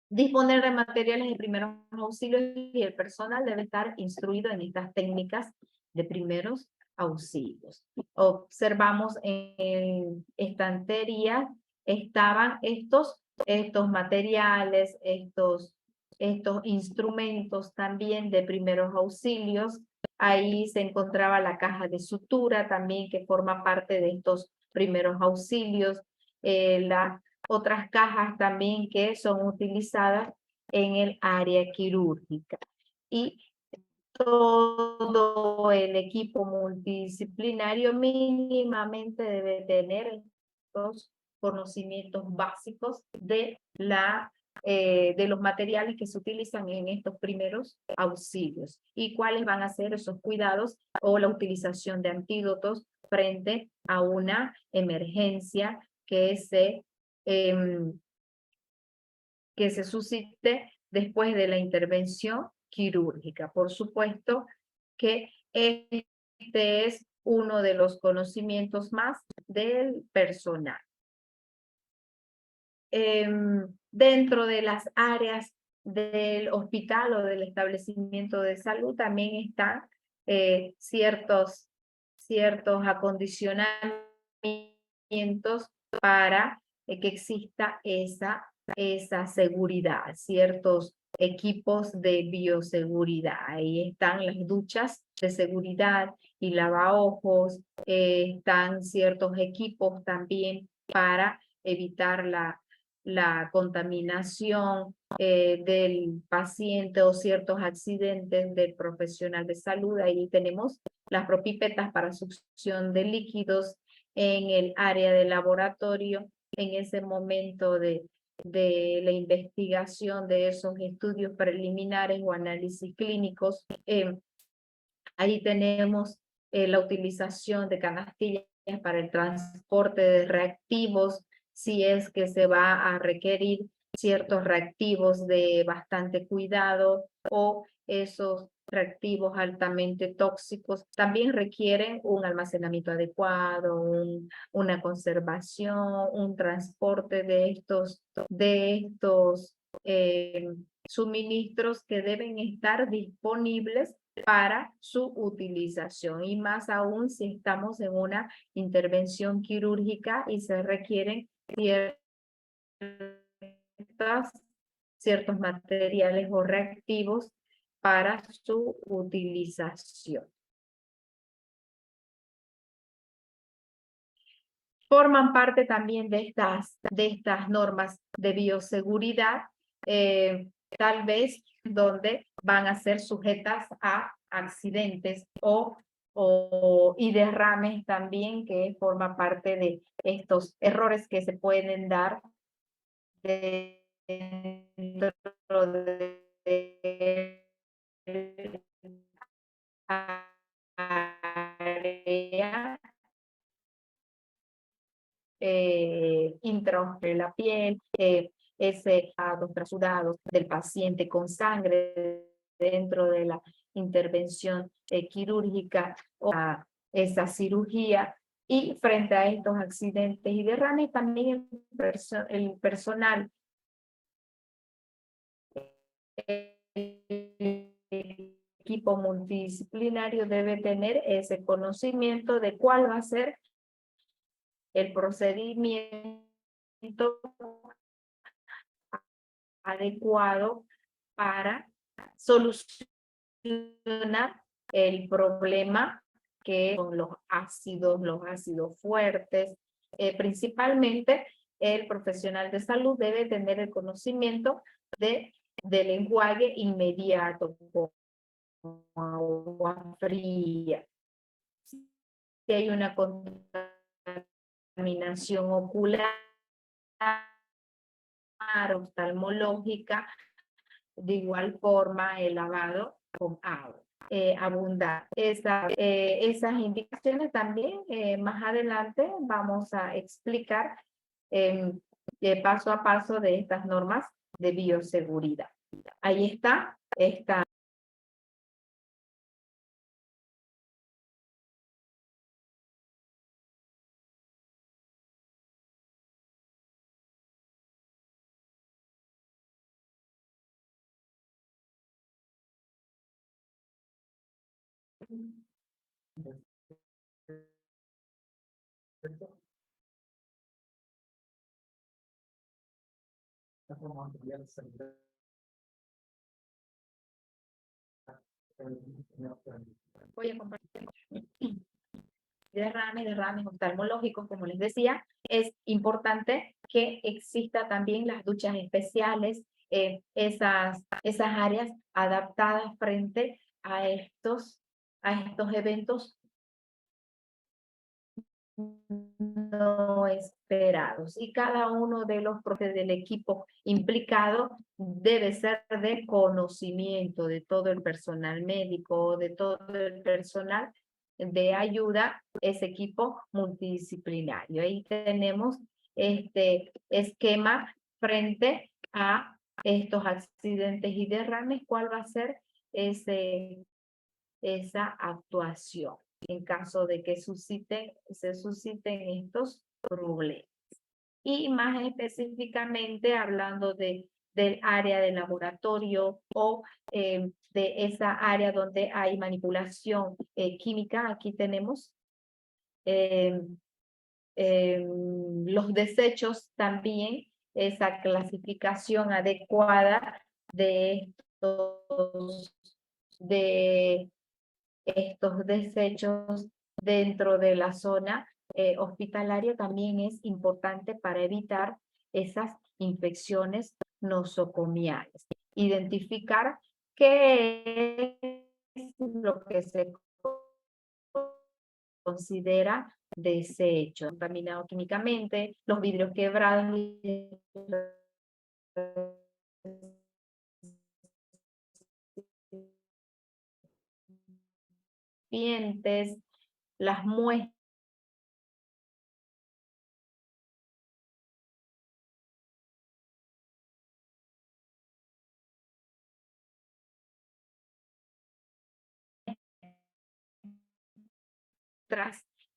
Disponer de materiales de primeros auxilios, y el personal debe estar instruido en estas técnicas de primeros auxilios. Observamos en estanterías estaban estos materiales, estos instrumentos también de primeros auxilios. Ahí se encontraba la caja de sutura también, que forma parte de estos primeros auxilios. Las otras cajas también que son utilizadas en el área quirúrgica. Y todo el equipo multidisciplinario mínimamente debe tener los conocimientos básicos de los materiales que se utilizan en estos primeros auxilios y cuáles van a ser esos cuidados o la utilización de antídotos frente a una emergencia que se suscite después de la intervención quirúrgica. Por supuesto que este es uno de los conocimientos más del personal. Dentro de las áreas del hospital o del establecimiento de salud también están ciertos acondicionamientos para que exista esa seguridad, ciertos equipos de bioseguridad. Ahí están las duchas de seguridad y lavaojos, están ciertos equipos también para evitar la contaminación del paciente o ciertos accidentes del profesional de salud. Ahí tenemos las propipetas para succión de líquidos en el área de laboratorio. En ese momento de la investigación de esos estudios preliminares o análisis clínicos, ahí tenemos la utilización de canastillas para el transporte de reactivos, si es que se va a requerir ciertos reactivos de bastante cuidado, o esos reactivos altamente tóxicos también requieren un almacenamiento adecuado, una conservación, un transporte de estos suministros que deben estar disponibles para su utilización, y más aún si estamos en una intervención quirúrgica y se requieren ciertos materiales o reactivos para su utilización. Forman parte también de estas normas de bioseguridad, tal vez donde van a ser sujetas a accidentes y derrames también, que forma parte de estos errores que se pueden dar dentro de área de la piel, los trasudados del paciente con sangre dentro de la intervención quirúrgica o esa cirugía. Y frente a estos accidentes y derrames, también el personal el equipo multidisciplinario debe tener ese conocimiento de cuál va a ser el procedimiento adecuado para solucionar el problema que son los ácidos fuertes. Principalmente, el profesional de salud debe tener el conocimiento del enjuague inmediato con agua fría. Si hay una contaminación ocular, oftalmológica, de igual forma el lavado con agua abundante. Esas indicaciones también más adelante vamos a explicar paso a paso de estas normas de bioseguridad. Ahí está. Voy a compartir derrames oftalmológicos, como les decía. Es importante que exista también las duchas especiales, esas áreas adaptadas frente a estos eventos no esperados, y cada uno de los del equipo implicado debe ser de conocimiento de todo el personal médico, de todo el personal de ayuda, ese equipo multidisciplinario. Ahí tenemos este esquema frente a estos accidentes y derrames, cuál va a ser esa actuación en caso de que se susciten estos problemas. Y más específicamente hablando del área de laboratorio o de esa área donde hay manipulación química, aquí tenemos los desechos también, esa clasificación adecuada de estos desechos dentro de la zona hospitalaria también es importante para evitar esas infecciones nosocomiales. Identificar qué es lo que se considera desecho, contaminado químicamente, los vidrios quebrados, las muestras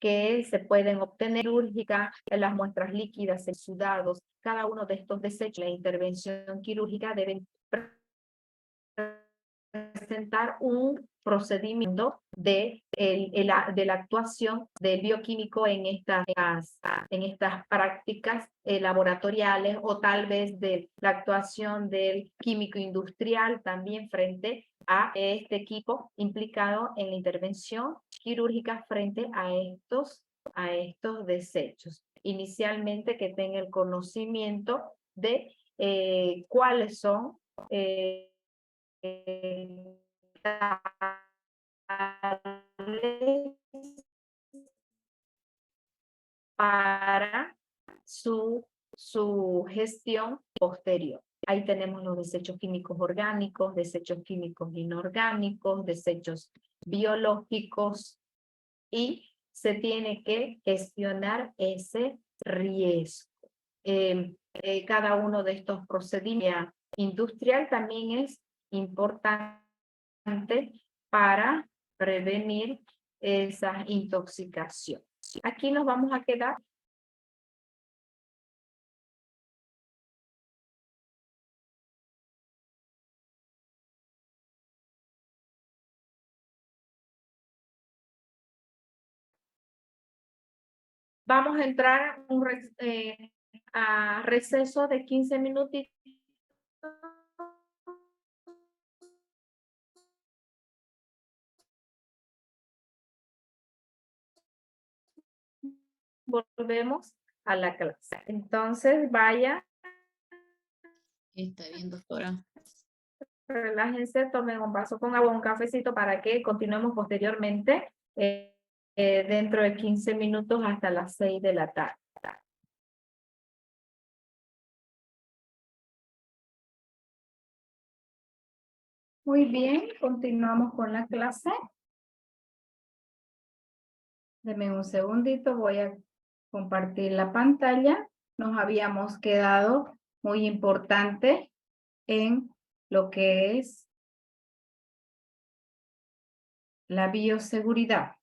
que se pueden obtener quirúrgica, las muestras líquidas, exudados, cada uno de estos desechos, la intervención quirúrgica deben presentar un procedimiento de la actuación del bioquímico en estas prácticas laboratoriales, o tal vez de la actuación del químico industrial también frente a este equipo implicado en la intervención quirúrgica frente a estos desechos. Inicialmente, que tenga el conocimiento de cuáles son para su gestión posterior. Ahí tenemos los desechos químicos orgánicos, desechos químicos inorgánicos, desechos biológicos, y se tiene que gestionar ese riesgo. Cada uno de estos procedimientos industrial también es importante para prevenir esa intoxicación. Aquí nos vamos a quedar. Vamos a entrar a receso de 15 minutitos. Volvemos a la clase. Entonces, vaya. Está bien, doctora. Relájense, tomen un vaso con agua, un cafecito, para que continuemos posteriormente dentro de 15 minutos hasta las 6 de la tarde. Muy bien, continuamos con la clase. Denme un segundito, voy a compartir la pantalla. Nos habíamos quedado muy importante en lo que es la bioseguridad.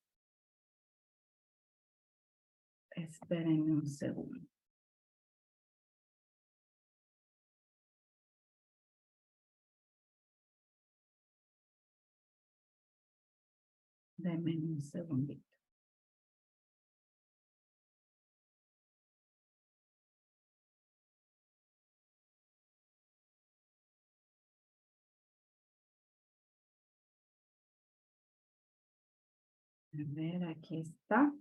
Espérenme un segundo. Denme un segundito. A ver, aquí está.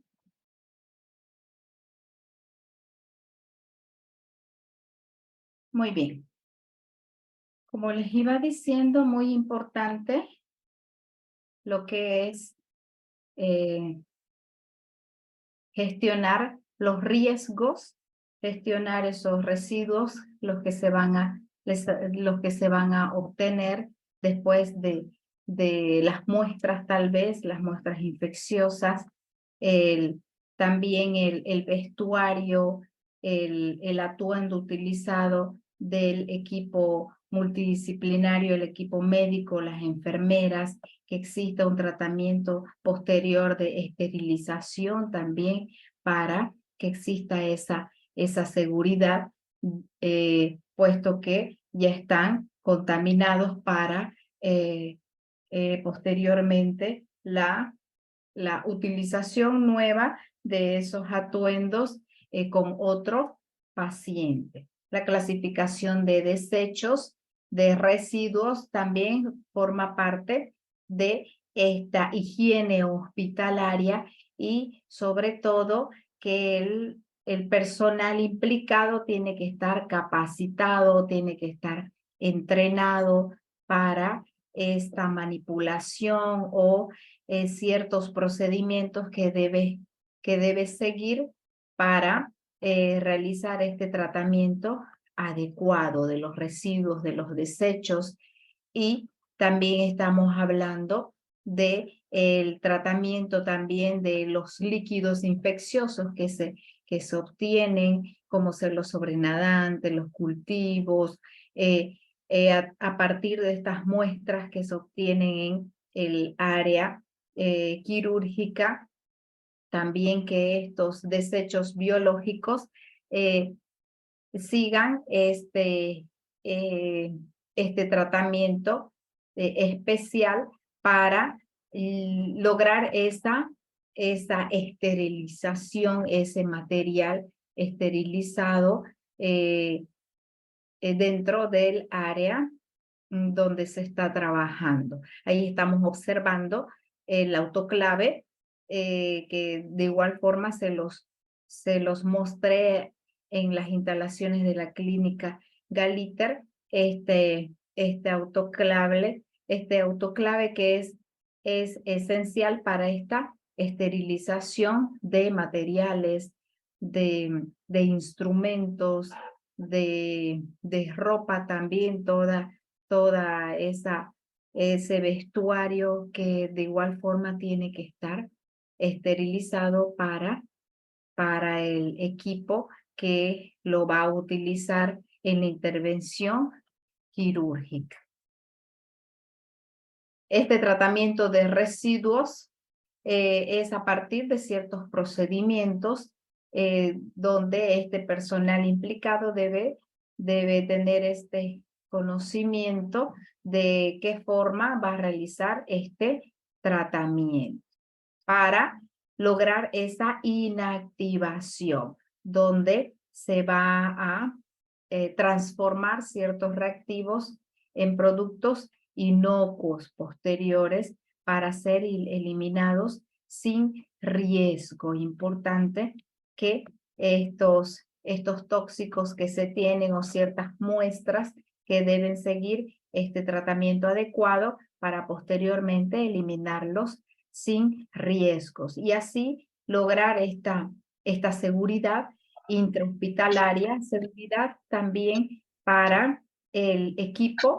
Muy bien. Como les iba diciendo, muy importante lo que es gestionar los riesgos, gestionar esos residuos, los que se van a obtener después de las muestras, tal vez, las muestras infecciosas, también el vestuario, el atuendo utilizado del equipo multidisciplinario, el equipo médico, las enfermeras, que exista un tratamiento posterior de esterilización también para que exista esa seguridad, puesto que ya están contaminados para posteriormente la utilización nueva de esos atuendos con otro paciente. La clasificación de desechos, de residuos, también forma parte de esta higiene hospitalaria, y sobre todo que el personal implicado tiene que estar capacitado, tiene que estar entrenado para esta manipulación o ciertos procedimientos que debe seguir para realizar este tratamiento adecuado de los residuos, de los desechos. Y también estamos hablando de el tratamiento también de los líquidos infecciosos que se obtienen, como ser los sobrenadantes, los cultivos, a partir de estas muestras que se obtienen en el área quirúrgica. también que estos desechos biológicos sigan este tratamiento especial para lograr esa esterilización, ese material esterilizado dentro del área donde se está trabajando. Ahí estamos observando el autoclave, que de igual forma se los mostré en las instalaciones de la clínica Galiter, este autoclave que es esencial para esta esterilización de materiales, de instrumentos, de ropa también, toda ese vestuario que de igual forma tiene que estar esterilizado para el equipo que lo va a utilizar en la intervención quirúrgica. Este tratamiento de residuos es a partir de ciertos procedimientos donde este personal implicado debe tener este conocimiento de qué forma va a realizar este tratamiento para lograr esa inactivación, donde se va a transformar ciertos reactivos en productos inocuos posteriores para ser eliminados sin riesgo. Importante que estos tóxicos que se tienen o ciertas muestras que deben seguir este tratamiento adecuado para posteriormente eliminarlos sin riesgos y así lograr esta seguridad intrahospitalaria, seguridad también para el equipo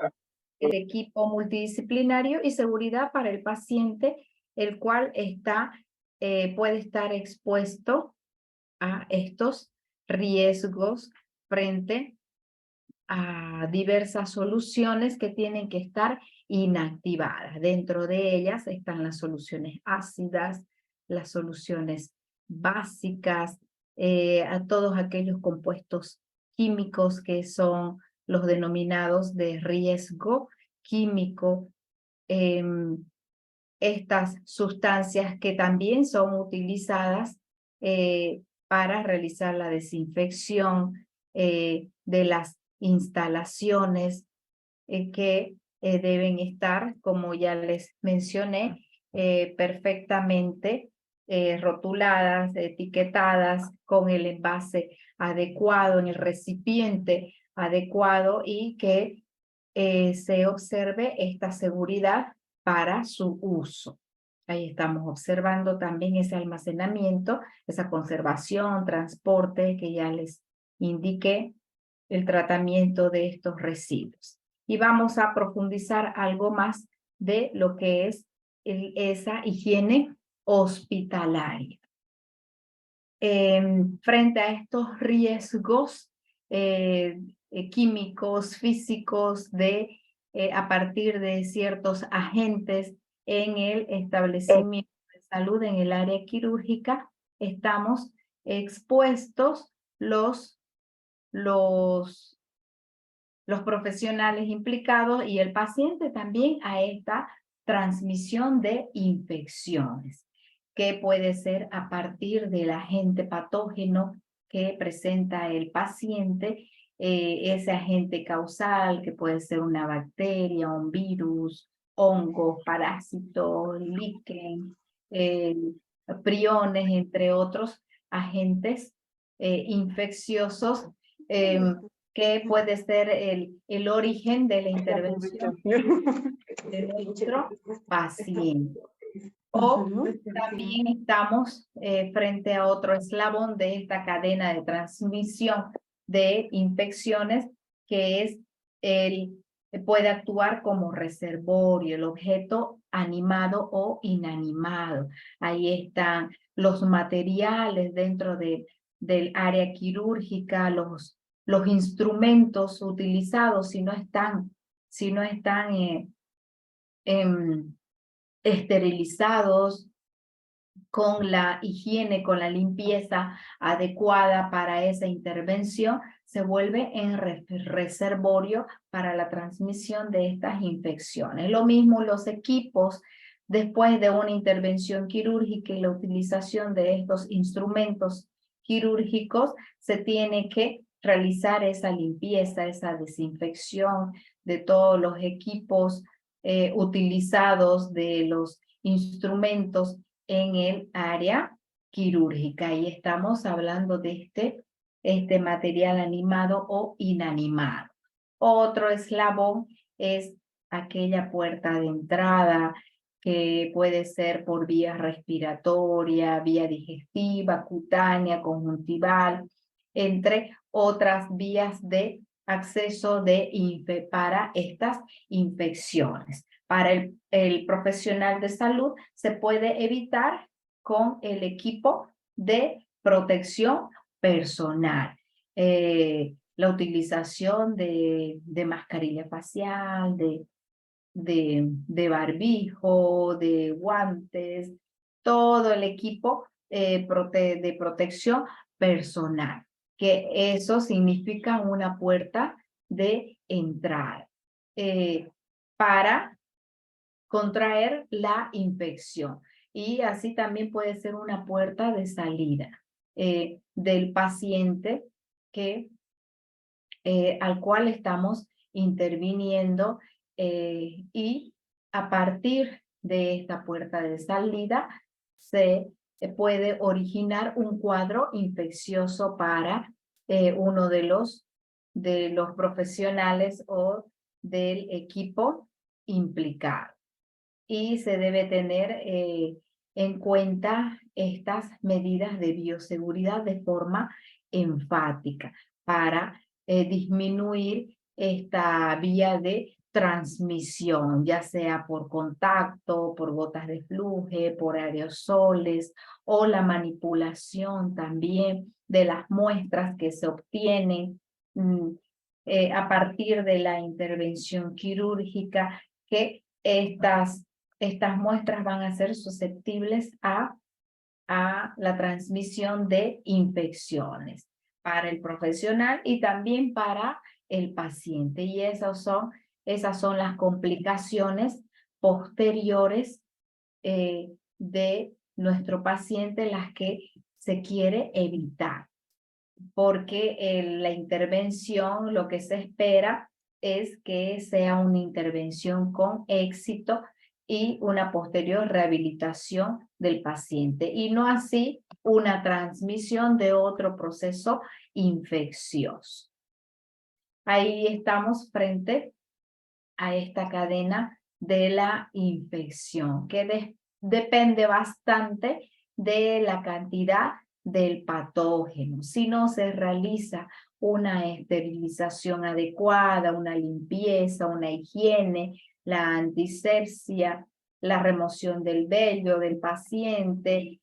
multidisciplinario y seguridad para el paciente, el cual puede estar expuesto a estos riesgos frente a diversas soluciones que tienen que estar inactivadas. Dentro de ellas están las soluciones ácidas, las soluciones básicas, a todos aquellos compuestos químicos que son los denominados de riesgo químico, estas sustancias que también son utilizadas para realizar la desinfección de las instalaciones que deben estar, como ya les mencioné, perfectamente rotuladas, etiquetadas, con el envase adecuado, en el recipiente adecuado y que se observe esta seguridad para su uso. Ahí estamos observando también ese almacenamiento, esa conservación, transporte que ya les indiqué, el tratamiento de estos residuos. Y vamos a profundizar algo más de lo que es esa higiene hospitalaria. Frente a estos riesgos químicos, físicos, a partir de ciertos agentes en el establecimiento de salud, en el área quirúrgica, estamos expuestos los profesionales implicados y el paciente también a esta transmisión de infecciones, que puede ser a partir del agente patógeno que presenta el paciente, ese agente causal que puede ser una bacteria, un virus, hongos, parásitos, líquen, priones, entre otros agentes infecciosos que puede ser el origen de la intervención de nuestro paciente. O también estamos frente a otro eslabón de esta cadena de transmisión de infecciones, que es puede actuar como reservorio, el objeto animado o inanimado. Ahí están los materiales dentro del área quirúrgica, los instrumentos utilizados, si no están esterilizados, con la higiene, con la limpieza adecuada para esa intervención, se vuelve en reservorio para la transmisión de estas infecciones. Lo mismo los equipos, después de una intervención quirúrgica y la utilización de estos instrumentos quirúrgicos, se tiene que realizar esa limpieza, esa desinfección de todos los equipos utilizados, de los instrumentos en el área quirúrgica. Y estamos hablando de este material animado o inanimado. Otro eslabón es aquella puerta de entrada que puede ser por vía respiratoria, vía digestiva, cutánea, conjuntival, entre otras vías de acceso para estas infecciones. Para el profesional de salud se puede evitar con el equipo de protección personal. La utilización de mascarilla facial, de barbijo, de guantes, todo el equipo de protección personal, que eso significa una puerta de entrada para contraer la infección. Y así también puede ser una puerta de salida del paciente al cual estamos interviniendo y a partir de esta puerta de salida se puede originar un cuadro infeccioso para uno de los profesionales o del equipo implicado. Y se debe tener en cuenta estas medidas de bioseguridad de forma enfática para disminuir esta vía de transmisión, ya sea por contacto, por gotas de fluje, por aerosoles o la manipulación también de las muestras que se obtienen a partir de la intervención quirúrgica, que estas muestras van a ser susceptibles a la transmisión de infecciones para el profesional y también para el paciente. Y esas son las complicaciones posteriores de nuestro paciente, las que se quiere evitar. Porque la intervención, lo que se espera es que sea una intervención con éxito y una posterior rehabilitación del paciente, y no así una transmisión de otro proceso infeccioso. Ahí estamos frente a esta cadena de la infección, que depende bastante de la cantidad del patógeno. Si no se realiza una esterilización adecuada, una limpieza, una higiene, la antisepsia, la remoción del vello del paciente,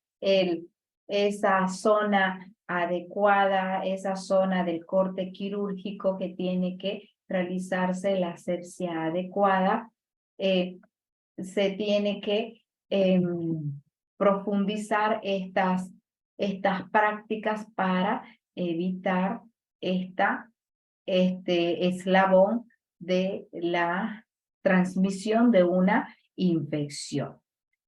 esa zona adecuada, esa zona del corte quirúrgico que tiene que realizarse la asepsia adecuada, se tiene que profundizar estas prácticas para evitar este eslabón de la transmisión de una infección,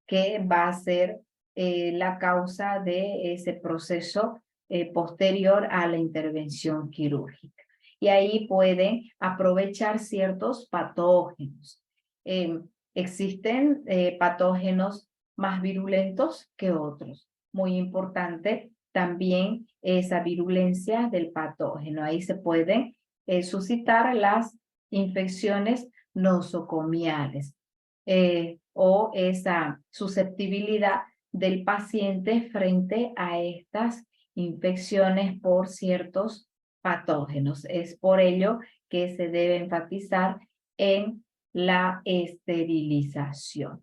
que va a ser la causa de ese proceso posterior a la intervención quirúrgica. Y ahí pueden aprovechar ciertos patógenos. Existen patógenos más virulentos que otros. Muy importante también esa virulencia del patógeno. Ahí se pueden suscitar las infecciones nosocomiales o esa susceptibilidad del paciente frente a estas infecciones por ciertos patógenos. Es por ello que se debe enfatizar en la esterilización.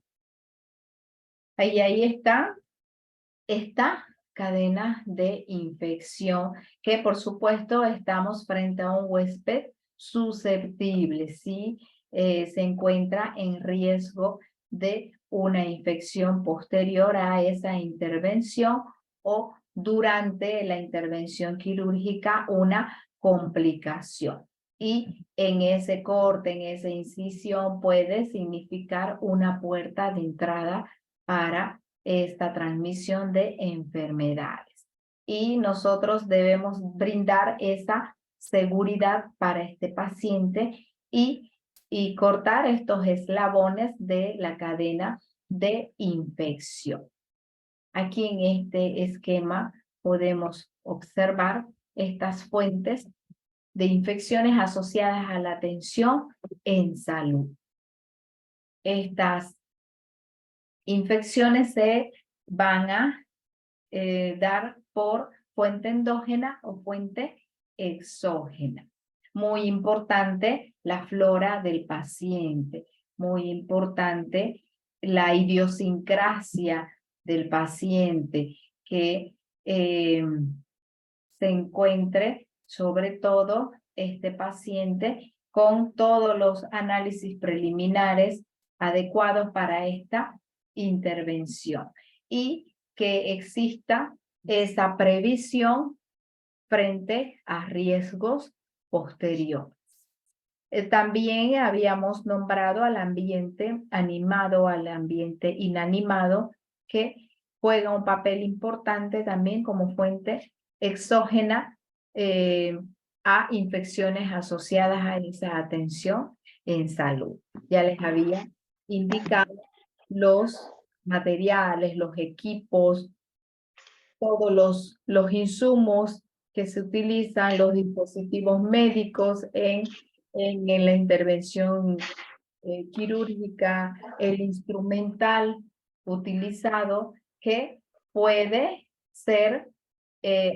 Ahí está esta cadena de infección, que por supuesto estamos frente a un huésped susceptible, ¿sí? Se encuentra en riesgo de una infección posterior a esa intervención o durante la intervención quirúrgica una complicación. Y en ese corte, en esa incisión puede significar una puerta de entrada para esta transmisión de enfermedades. Y nosotros debemos brindar esa seguridad para este paciente y cortar estos eslabones de la cadena de infección. Aquí en este esquema podemos observar estas fuentes de infecciones asociadas a la atención en salud. Estas infecciones se van a dar por fuente endógena o fuente exógena. Muy importante la flora del paciente, muy importante la idiosincrasia del paciente, que se encuentre sobre todo este paciente con todos los análisis preliminares adecuados para esta intervención y que exista esa previsión frente a riesgos posteriores. También habíamos nombrado al ambiente animado, al ambiente inanimado, que juega un papel importante también como fuente exógena a infecciones asociadas a esa atención en salud. Ya les había indicado los materiales, los equipos, todos los insumos que se utilizan, los dispositivos médicos en la intervención quirúrgica, el instrumental utilizado que puede ser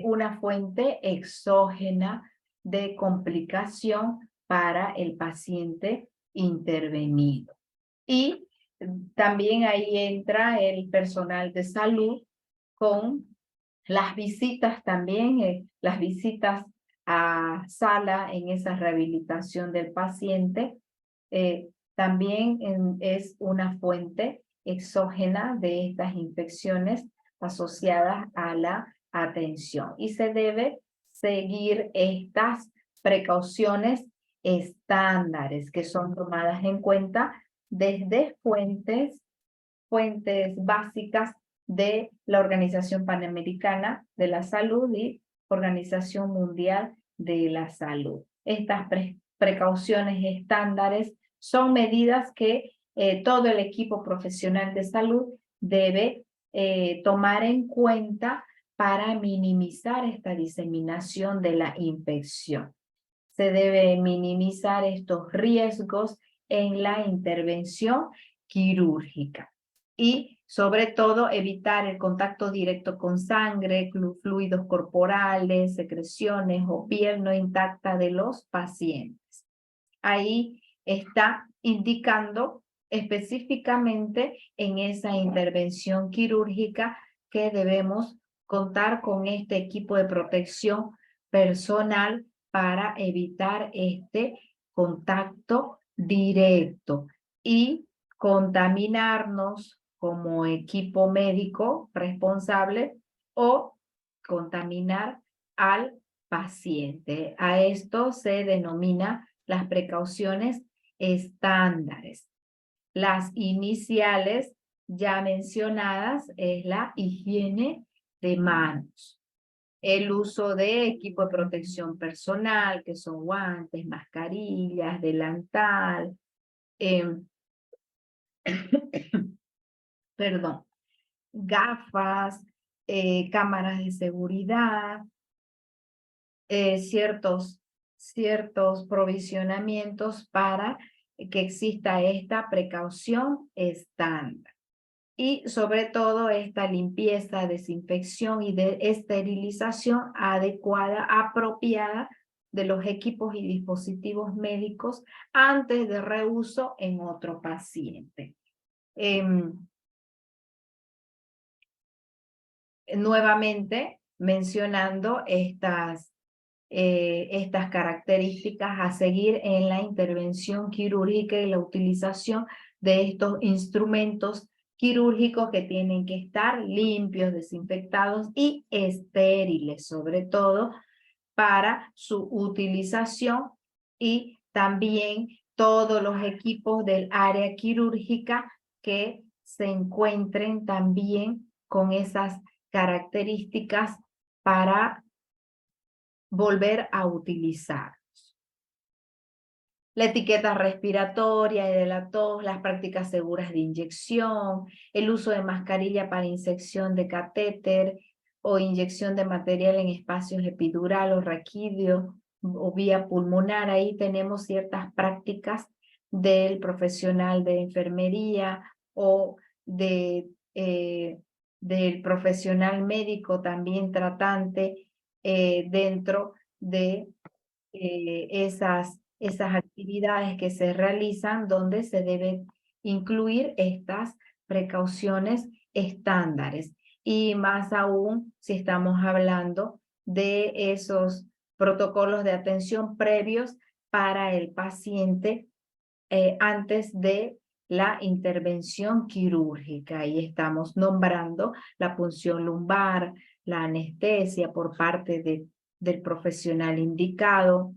una fuente exógena de complicación para el paciente intervenido. Y también ahí entra el personal de salud con las visitas también, las visitas a sala en esa rehabilitación del paciente, también es una fuente exógena de estas infecciones asociadas a la atención. Y se debe seguir estas precauciones estándares que son tomadas en cuenta desde fuentes básicas de la Organización Panamericana de la Salud y Organización Mundial de la Salud. Estas precauciones estándares son medidas que todo el equipo profesional de salud debe tomar en cuenta para minimizar esta diseminación de la infección. Se debe minimizar estos riesgos en la intervención quirúrgica. Y sobre todo evitar el contacto directo con sangre, fluidos corporales, secreciones o piel no intacta de los pacientes. Ahí está indicando específicamente en esa intervención quirúrgica que debemos contar con este equipo de protección personal para evitar este contacto directo y contaminarnos como equipo médico responsable o contaminar al paciente. A esto se denomina las precauciones estándares. Las iniciales ya mencionadas es la higiene de manos, el uso de equipo de protección personal, que son guantes, mascarillas, delantal, perdón, gafas, cámaras de seguridad, ciertos provisionamientos para que exista esta precaución estándar. Y sobre todo esta limpieza, desinfección y de esterilización adecuada, apropiada de los equipos y dispositivos médicos antes de reuso en otro paciente. Nuevamente mencionando estas características a seguir en la intervención quirúrgica y la utilización de estos instrumentos quirúrgicos que tienen que estar limpios, desinfectados y estériles, sobre todo para su utilización, y también todos los equipos del área quirúrgica que se encuentren también con esas características para volver a utilizar. La etiqueta respiratoria y de la tos, las prácticas seguras de inyección, el uso de mascarilla para inyección de catéter o inyección de material en espacios epidural o raquídeo o vía pulmonar. Ahí tenemos ciertas prácticas del profesional de enfermería o del profesional médico también tratante dentro de esas actividades que se realizan, donde se deben incluir estas precauciones estándares. Y más aún si estamos hablando de esos protocolos de atención previos para el paciente antes de la intervención quirúrgica. Ahí estamos nombrando la punción lumbar, la anestesia por parte del profesional indicado,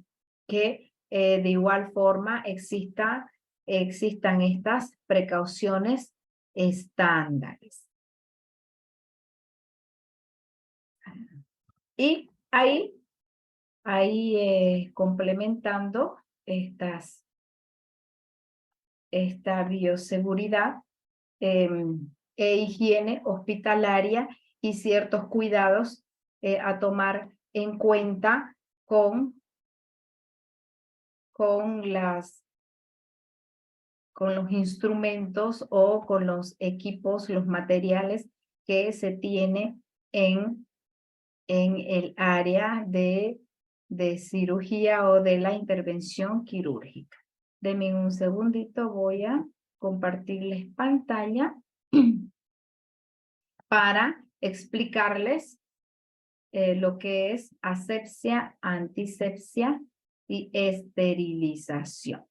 que de igual forma existan estas precauciones estándares. Y ahí complementando esta bioseguridad e higiene hospitalaria y ciertos cuidados a tomar en cuenta con los instrumentos o con los equipos, los materiales que se tiene en el área de cirugía o de la intervención quirúrgica. Denme un segundito, voy a compartirles pantalla para explicarles lo que es asepsia, antisepsia y esterilización.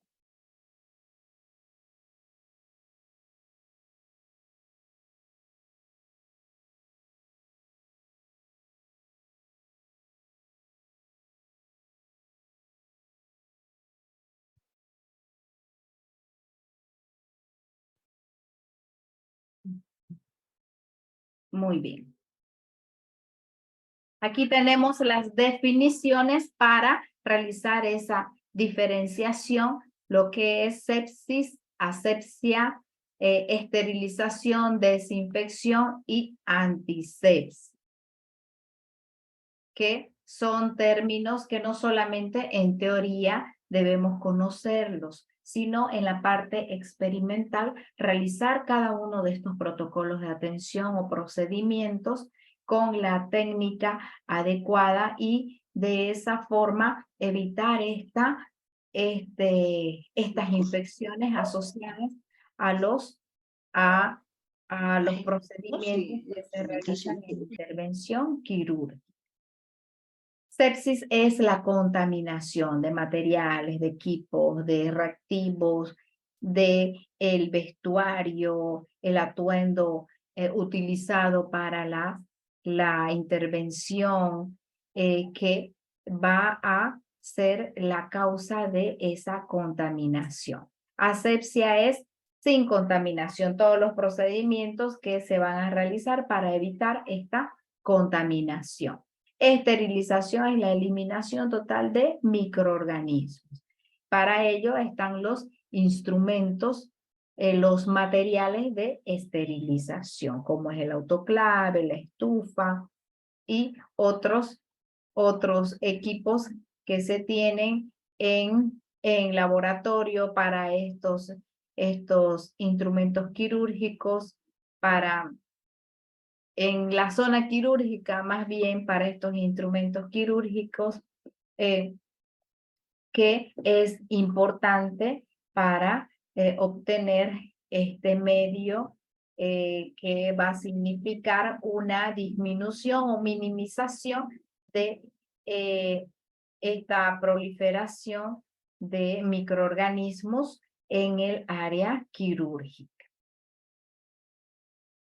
Muy bien. Aquí tenemos las definiciones para realizar esa diferenciación, lo que es sepsis, asepsia, esterilización, desinfección y antisepsia, que son términos que no solamente en teoría debemos conocerlos, sino en la parte experimental, realizar cada uno de estos protocolos de atención o procedimientos con la técnica adecuada y de esa forma evitar estas infecciones asociadas a los procedimientos que se realizan en intervención quirúrgica. Sepsis es la contaminación de materiales, de equipos, de reactivos, de el vestuario, el atuendo utilizado para la intervención que va a ser la causa de esa contaminación. Asepsia es sin contaminación, todos los procedimientos que se van a realizar para evitar esta contaminación. Esterilización es la eliminación total de microorganismos. Para ello están los instrumentos, los materiales de esterilización, como es el autoclave, la estufa y otros equipos que se tienen en laboratorio para estos instrumentos quirúrgicos, en la zona quirúrgica, más bien para estos instrumentos quirúrgicos, que es importante para obtener este medio que va a significar una disminución o minimización de esta proliferación de microorganismos en el área quirúrgica.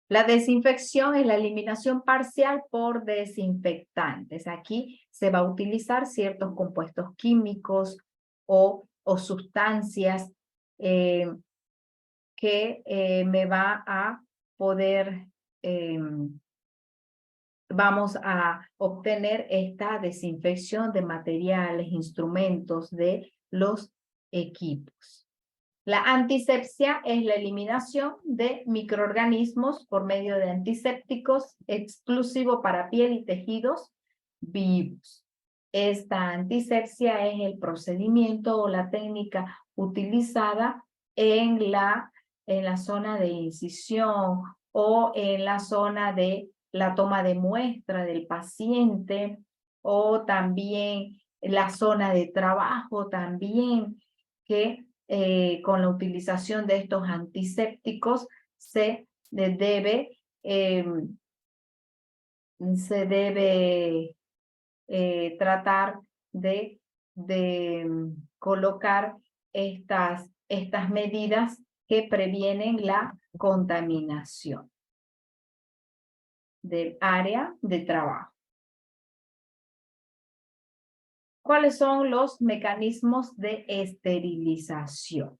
La desinfección es la eliminación parcial por desinfectantes. Aquí se va a utilizar ciertos compuestos químicos o sustancias que me va a poder, vamos a obtener esta desinfección de materiales, instrumentos de los equipos. La antisepsia es la eliminación de microorganismos por medio de antisépticos exclusivo para piel y tejidos vivos. Esta antisepsia es el procedimiento o la técnica utilizada en la zona de incisión o en la zona de la toma de muestra del paciente o también la zona de trabajo también que con la utilización de estos antisépticos se debe tratar de colocar estas medidas que previenen la contaminación del área de trabajo. ¿Cuáles son los mecanismos de esterilización?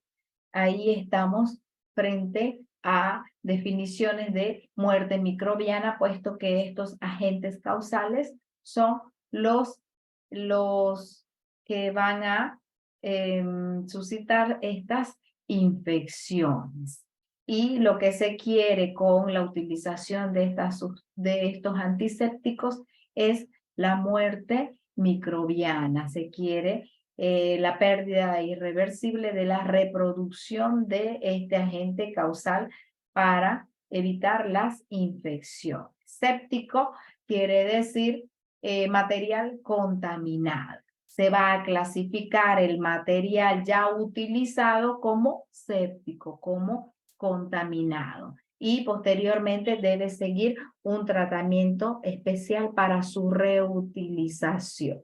Ahí estamos frente a definiciones de muerte microbiana, puesto que estos agentes causales son los que van a suscitar estas infecciones. Y lo que se quiere con la utilización de estos antisépticos es la muerte microbiana. Se quiere la pérdida irreversible de la reproducción de este agente causal para evitar las infecciones. Séptico quiere decir material contaminado. Se va a clasificar el material ya utilizado como séptico, como contaminado. Y posteriormente debe seguir un tratamiento especial para su reutilización.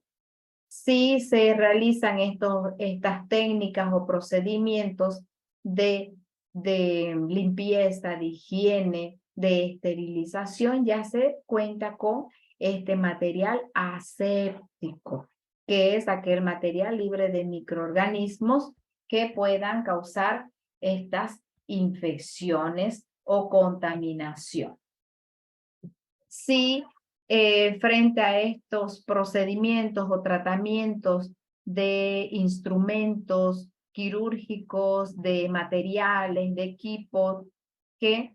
Si se realizan estas técnicas o procedimientos de limpieza, de higiene, de esterilización, ya se cuenta con este material aséptico, que es aquel material libre de microorganismos que puedan causar estas infecciones o contaminación. Si frente a estos procedimientos o tratamientos de instrumentos quirúrgicos, de materiales, de equipos, que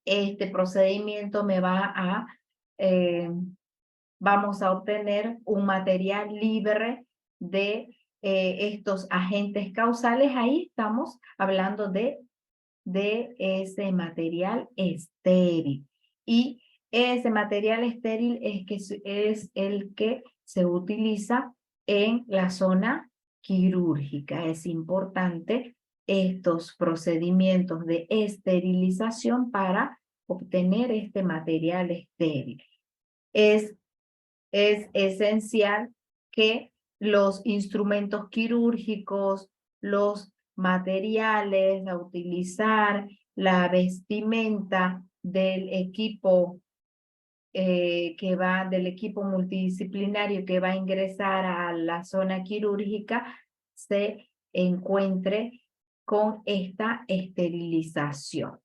este procedimiento me va a, vamos a obtener un material libre de estos agentes causales, ahí estamos hablando de ese material estéril. Y ese material estéril es el que se utiliza en la zona quirúrgica. Es importante estos procedimientos de esterilización para obtener este material estéril. Es esencial que los instrumentos quirúrgicos, los materiales a utilizar, la vestimenta del equipo del equipo multidisciplinario que va a ingresar a la zona quirúrgica se encuentre con esta esterilización.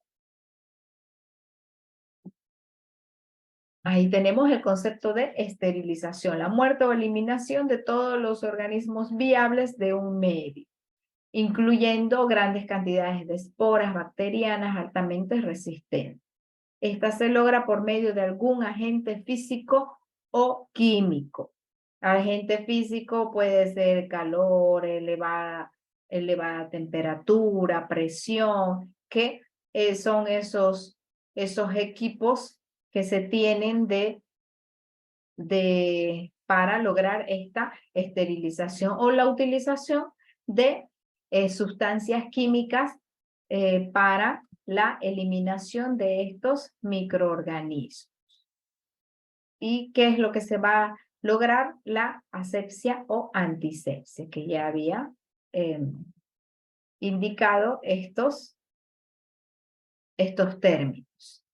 Ahí tenemos el concepto de esterilización, la muerte o eliminación de todos los organismos viables de un medio, incluyendo grandes cantidades de esporas bacterianas altamente resistentes. Esta se logra por medio de algún agente físico o químico. Agente físico puede ser calor, elevada temperatura, presión, que son esos equipos que se tienen para lograr esta esterilización o la utilización de sustancias químicas para la eliminación de estos microorganismos. ¿Y qué es lo que se va a lograr? La asepsia o antisepsia, que ya había indicado estos términos.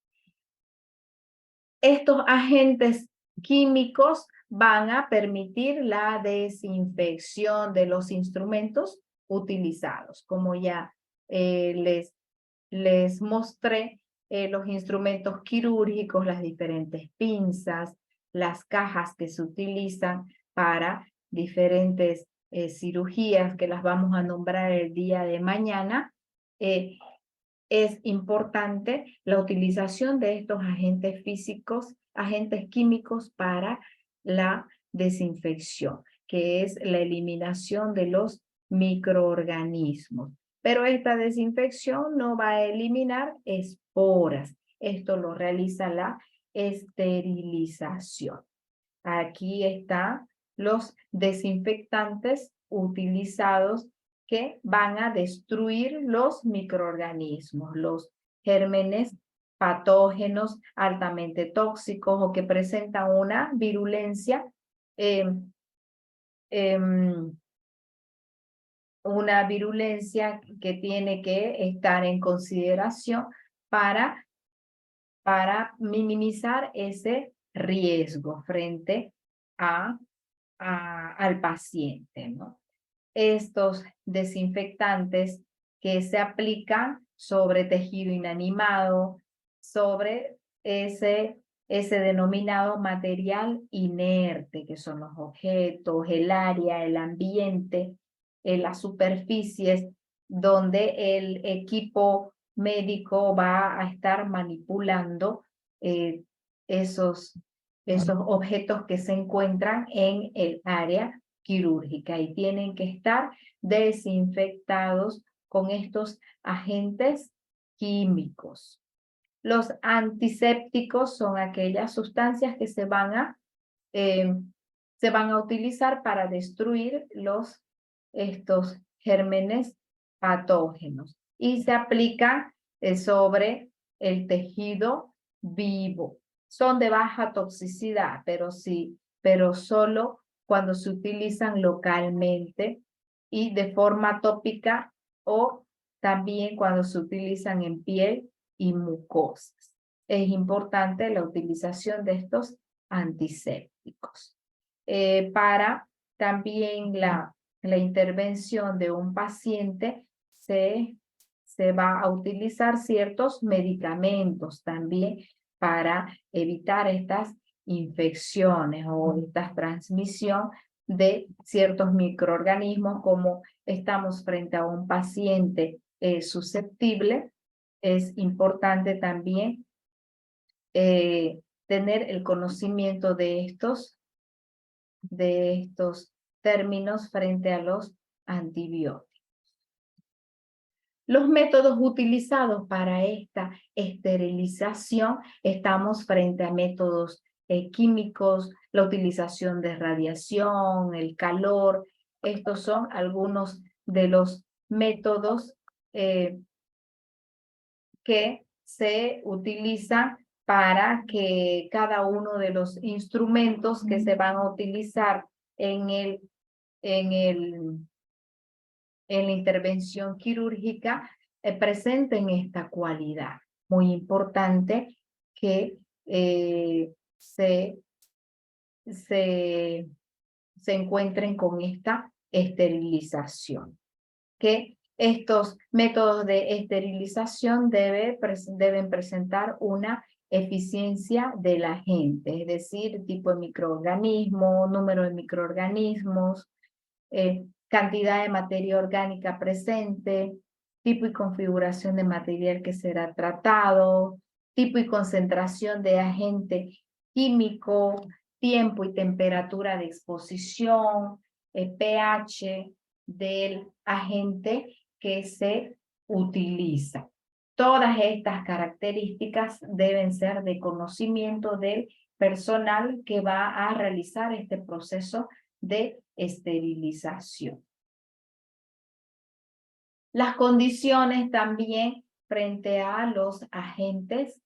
Estos agentes químicos van a permitir la desinfección de los instrumentos utilizados. Como ya les mostré, los instrumentos quirúrgicos, las diferentes pinzas, las cajas que se utilizan para diferentes cirugías que las vamos a nombrar el día de mañana. Es importante la utilización de estos agentes físicos, agentes químicos para la desinfección, que es la eliminación de los microorganismos. Pero esta desinfección no va a eliminar esporas. Esto lo realiza la esterilización. Aquí están los desinfectantes utilizados que van a destruir los microorganismos, los gérmenes patógenos altamente tóxicos o que presentan una virulencia que tiene que estar en consideración para minimizar ese riesgo frente al paciente, ¿no? Estos desinfectantes que se aplican sobre tejido inanimado, sobre ese denominado material inerte, que son los objetos, el área, el ambiente, las superficies donde el equipo médico va a estar manipulando esos objetos que se encuentran en el área quirúrgica y tienen que estar desinfectados con estos agentes químicos. Los antisépticos son aquellas sustancias que se van a utilizar para destruir estos gérmenes patógenos y se aplican sobre el tejido vivo. Son de baja toxicidad, pero solo cuando se utilizan localmente y de forma tópica o también cuando se utilizan en piel y mucosas. Es importante la utilización de estos antisépticos. Para también la intervención de un paciente se va a utilizar ciertos medicamentos también para evitar estas infecciones o esta transmisión de ciertos microorganismos. Como estamos frente a un paciente susceptible, es importante también tener el conocimiento de estos términos frente a los antibióticos. Los métodos utilizados para esta esterilización, estamos frente a métodos químicos, la utilización de radiación, el calor. Estos son algunos de los métodos que se utilizan para que cada uno de los instrumentos que se van a utilizar en la intervención quirúrgica presenten esta cualidad. Muy importante que se encuentren con esta esterilización. Que estos métodos de esterilización deben presentar una eficiencia del agente, es decir, tipo de microorganismo, número de microorganismos, cantidad de materia orgánica presente, tipo y configuración de material que será tratado, tipo y concentración de agente químico, tiempo y temperatura de exposición, pH del agente que se utiliza. Todas estas características deben ser de conocimiento del personal que va a realizar este proceso de esterilización. Las condiciones también frente a los agentes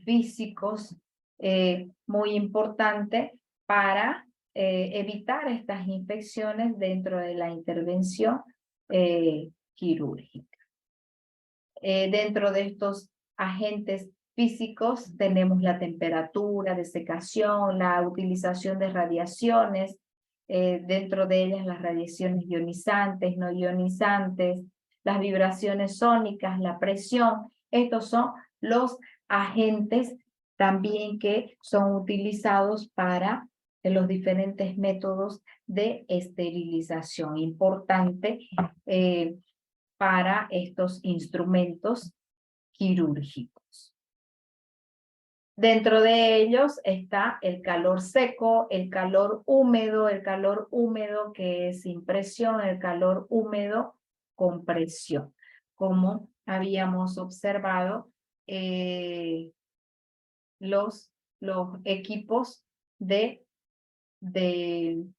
físicos, muy importante para evitar estas infecciones dentro de la intervención quirúrgica. Dentro de estos agentes físicos tenemos la temperatura, desecación, la utilización de radiaciones, dentro de ellas las radiaciones ionizantes, no ionizantes, las vibraciones sónicas, la presión. Estos son los agentes también que son utilizados para los diferentes métodos de esterilización. Importante para estos instrumentos quirúrgicos. Dentro de ellos está el calor seco, el calor húmedo que es sin presión, el calor húmedo con presión. Como habíamos observado, los equipos de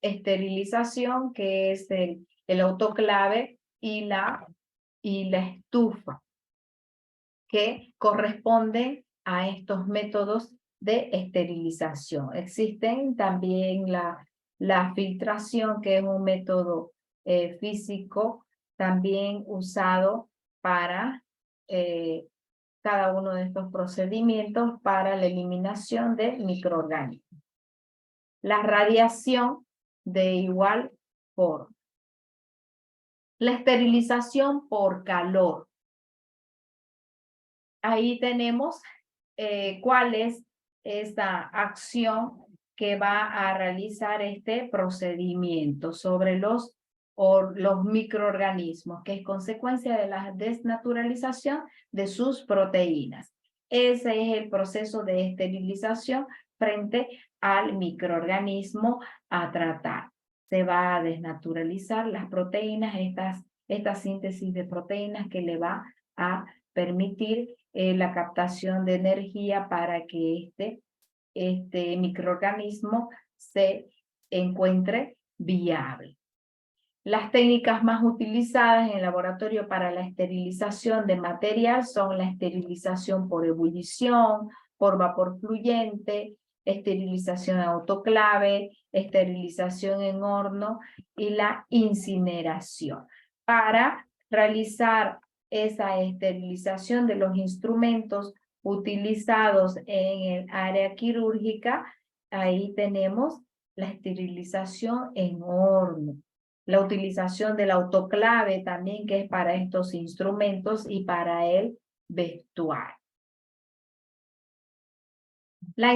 esterilización, que es el autoclave y la estufa, que corresponden a estos métodos de esterilización. Existen también la filtración, que es un método físico también usado para cada uno de estos procedimientos para la eliminación de microorganismos. La radiación de igual forma. La esterilización por calor. Ahí tenemos cuál es esa acción que va a realizar este procedimiento sobre los microorganismos, que es consecuencia de la desnaturalización de sus proteínas. Ese es el proceso de esterilización frente al microorganismo a tratar. Se va a desnaturalizar las proteínas, esta síntesis de proteínas que le va a permitir la captación de energía para que este microorganismo se encuentre viable. Las técnicas más utilizadas en el laboratorio para la esterilización de material son la esterilización por ebullición, por vapor fluyente, esterilización en autoclave, esterilización en horno y la incineración. Para realizar esa esterilización de los instrumentos utilizados en el área quirúrgica, ahí tenemos la esterilización en horno. La utilización del autoclave también, que es para estos instrumentos y para el vestuario. La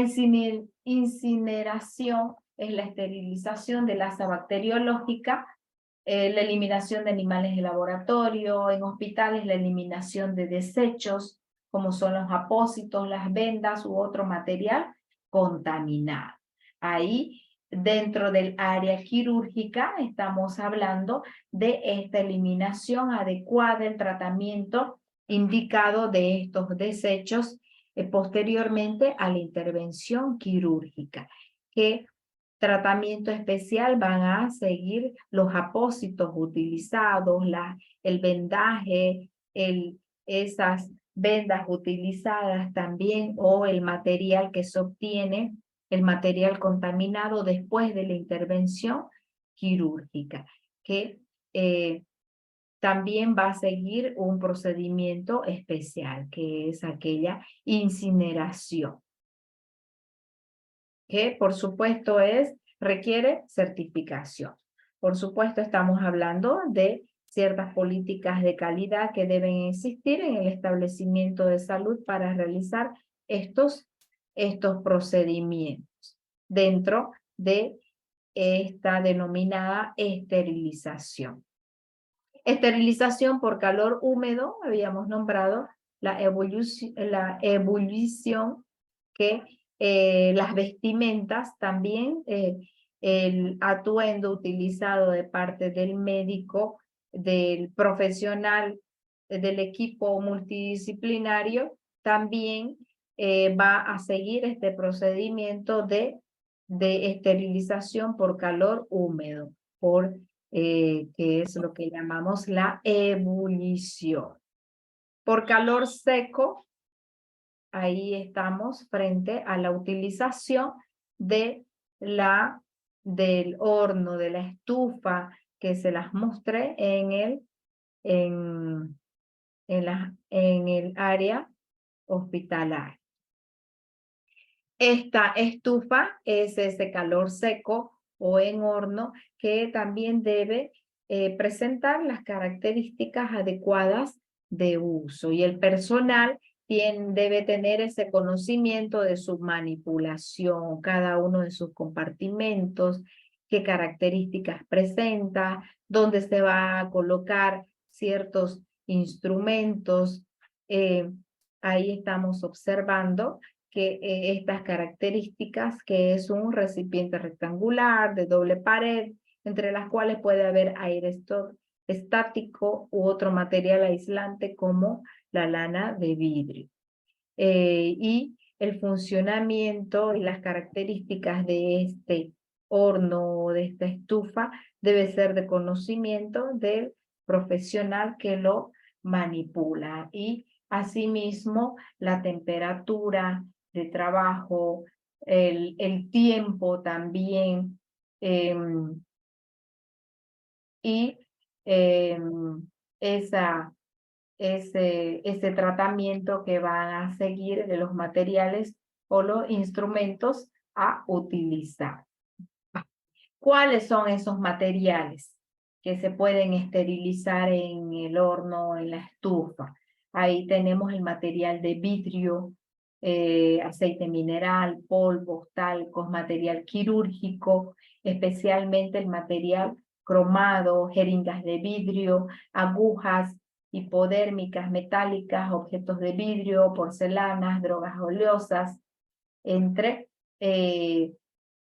incineración es la esterilización de la asa bacteriológica, la eliminación de animales de laboratorio, en hospitales la eliminación de desechos, como son los apósitos, las vendas u otro material contaminado. Ahí, dentro del área quirúrgica, estamos hablando de esta eliminación adecuada, el tratamiento indicado de estos desechos posteriormente a la intervención quirúrgica, que tratamiento especial van a seguir los apósitos utilizados, el vendaje, esas vendas utilizadas también, o el material que se obtiene, el material contaminado después de la intervención quirúrgica, que también va a seguir un procedimiento especial, que es aquella incineración, que por supuesto requiere certificación. Por supuesto estamos hablando de ciertas políticas de calidad que deben existir en el establecimiento de salud para realizar estos procedimientos dentro de esta denominada esterilización. Esterilización por calor húmedo, habíamos nombrado la ebullición, que las vestimentas también, el atuendo utilizado de parte del médico, del profesional, del equipo multidisciplinario, también va a seguir este procedimiento de esterilización por calor húmedo, que es lo que llamamos la ebullición. Por calor seco, ahí estamos frente a la utilización del horno, de la estufa, que se las mostré en el área hospitalaria. Esta estufa es ese calor seco o en horno que también debe presentar las características adecuadas de uso. Y el personal debe tener ese conocimiento de su manipulación, cada uno de sus compartimentos, qué características presenta, dónde se va a colocar ciertos instrumentos. Ahí estamos observando que estas características, que es un recipiente rectangular de doble pared, entre las cuales puede haber aire estático u otro material aislante como la lana de vidrio. Y el funcionamiento y las características de este horno o de esta estufa debe ser de conocimiento del profesional que lo manipula. Y asimismo la temperatura de trabajo, el tiempo también, y ese tratamiento que van a seguir de los materiales o los instrumentos a utilizar. ¿Cuáles son esos materiales que se pueden esterilizar en el horno, en la estufa? Ahí tenemos el material de vidrio, aceite mineral, polvos, talcos, material quirúrgico, especialmente el material cromado, jeringas de vidrio, agujas hipodérmicas, metálicas, objetos de vidrio, porcelanas, drogas oleosas, entre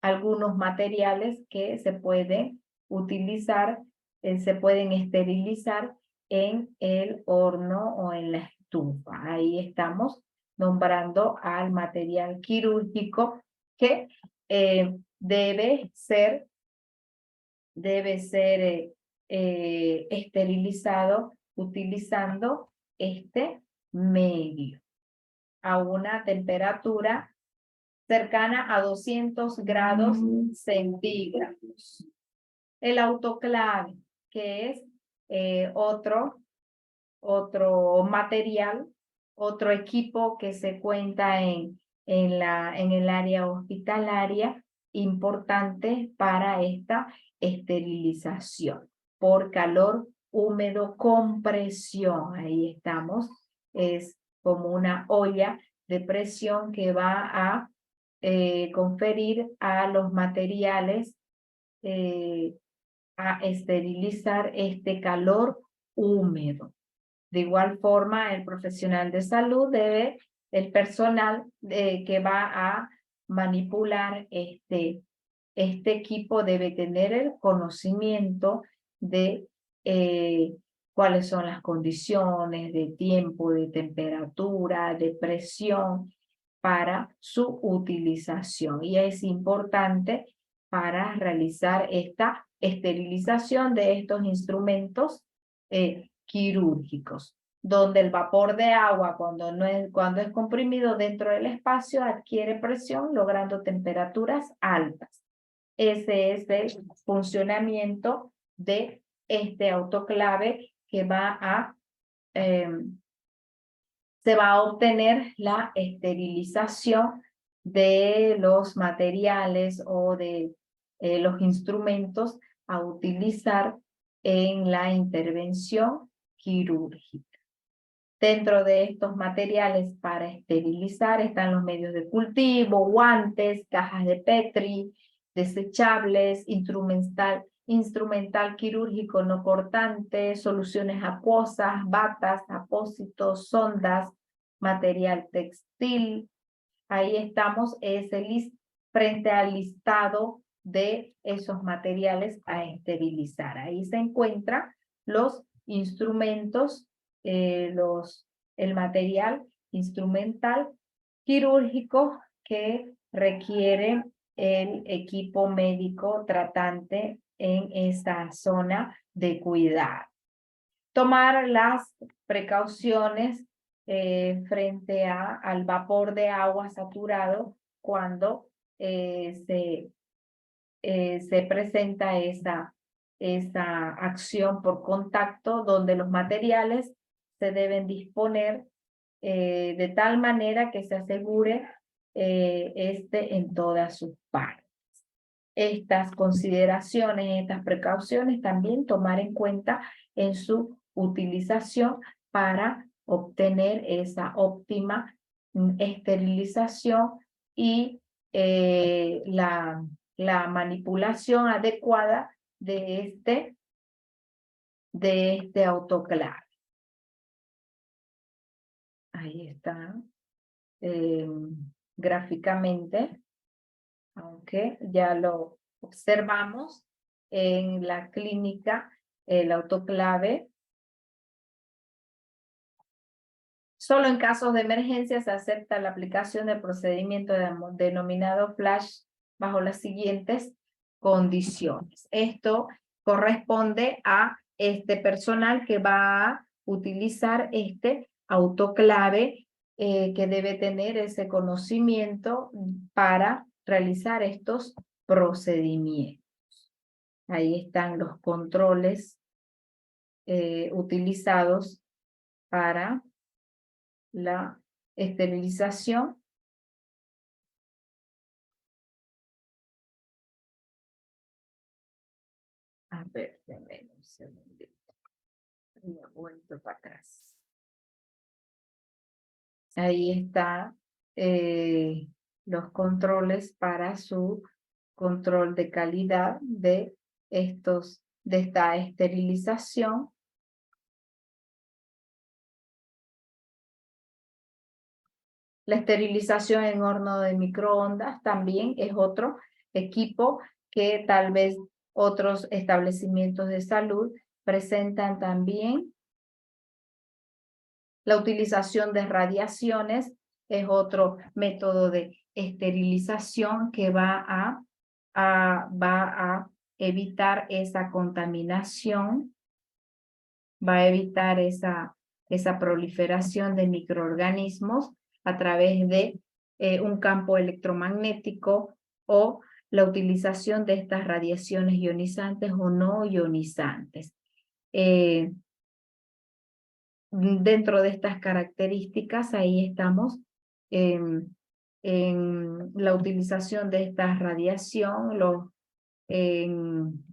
algunos materiales que se pueden utilizar, se pueden esterilizar en el horno o en la estufa. Ahí estamos nombrando al material quirúrgico que debe ser esterilizado utilizando este medio a una temperatura cercana a 200 grados centígrados. El autoclave, que es otro material, otro equipo que se cuenta en el área hospitalaria, importante para esta esterilización por calor húmedo con presión. Ahí estamos, es como una olla de presión que va a conferir a los materiales a esterilizar este calor húmedo. De igual forma, el profesional de salud el personal que va a manipular este equipo debe tener el conocimiento de cuáles son las condiciones de tiempo, de temperatura, de presión para su utilización. Y es importante para realizar esta esterilización de estos instrumentos quirúrgicos, donde el vapor de agua cuando es comprimido dentro del espacio adquiere presión logrando temperaturas altas. Ese es el funcionamiento de este autoclave que se va a obtener la esterilización de los materiales o de los instrumentos a utilizar en la intervención quirúrgica. Dentro de estos materiales para esterilizar están los medios de cultivo, guantes, cajas de Petri, desechables, instrumental quirúrgico no cortante, soluciones acuosas, batas, apósitos, sondas, material textil. Ahí estamos, frente al listado de esos materiales a esterilizar. Ahí se encuentran los instrumentos, el material instrumental quirúrgico que requiere el equipo médico tratante en esta zona de cuidado. Tomar las precauciones frente al vapor de agua saturado cuando se presenta esa acción por contacto, donde los materiales se deben disponer de tal manera que se asegure en todas sus partes. Estas consideraciones, estas precauciones también tomar en cuenta en su utilización para obtener esa óptima esterilización y la manipulación adecuada de este autoclave. Ahí está, gráficamente, aunque ya lo observamos en la clínica, el autoclave. Solo en casos de emergencia se acepta la aplicación del procedimiento denominado flash bajo las siguientes condiciones. Esto corresponde a este personal que va a utilizar este autoclave, que debe tener ese conocimiento para realizar estos procedimientos. Ahí están los controles utilizados para la esterilización. A ver, denme un segundito. Me vuelto para atrás. Ahí está los controles para su control de calidad de esta esterilización. La esterilización en horno de microondas también es otro equipo que tal vez otros establecimientos de salud presentan también. La utilización de radiaciones es otro método de esterilización que va a evitar esa contaminación, va a evitar esa proliferación de microorganismos a través de un campo electromagnético o la utilización de estas radiaciones ionizantes o no ionizantes. Dentro de estas características, ahí estamos en la utilización de esta radiación, en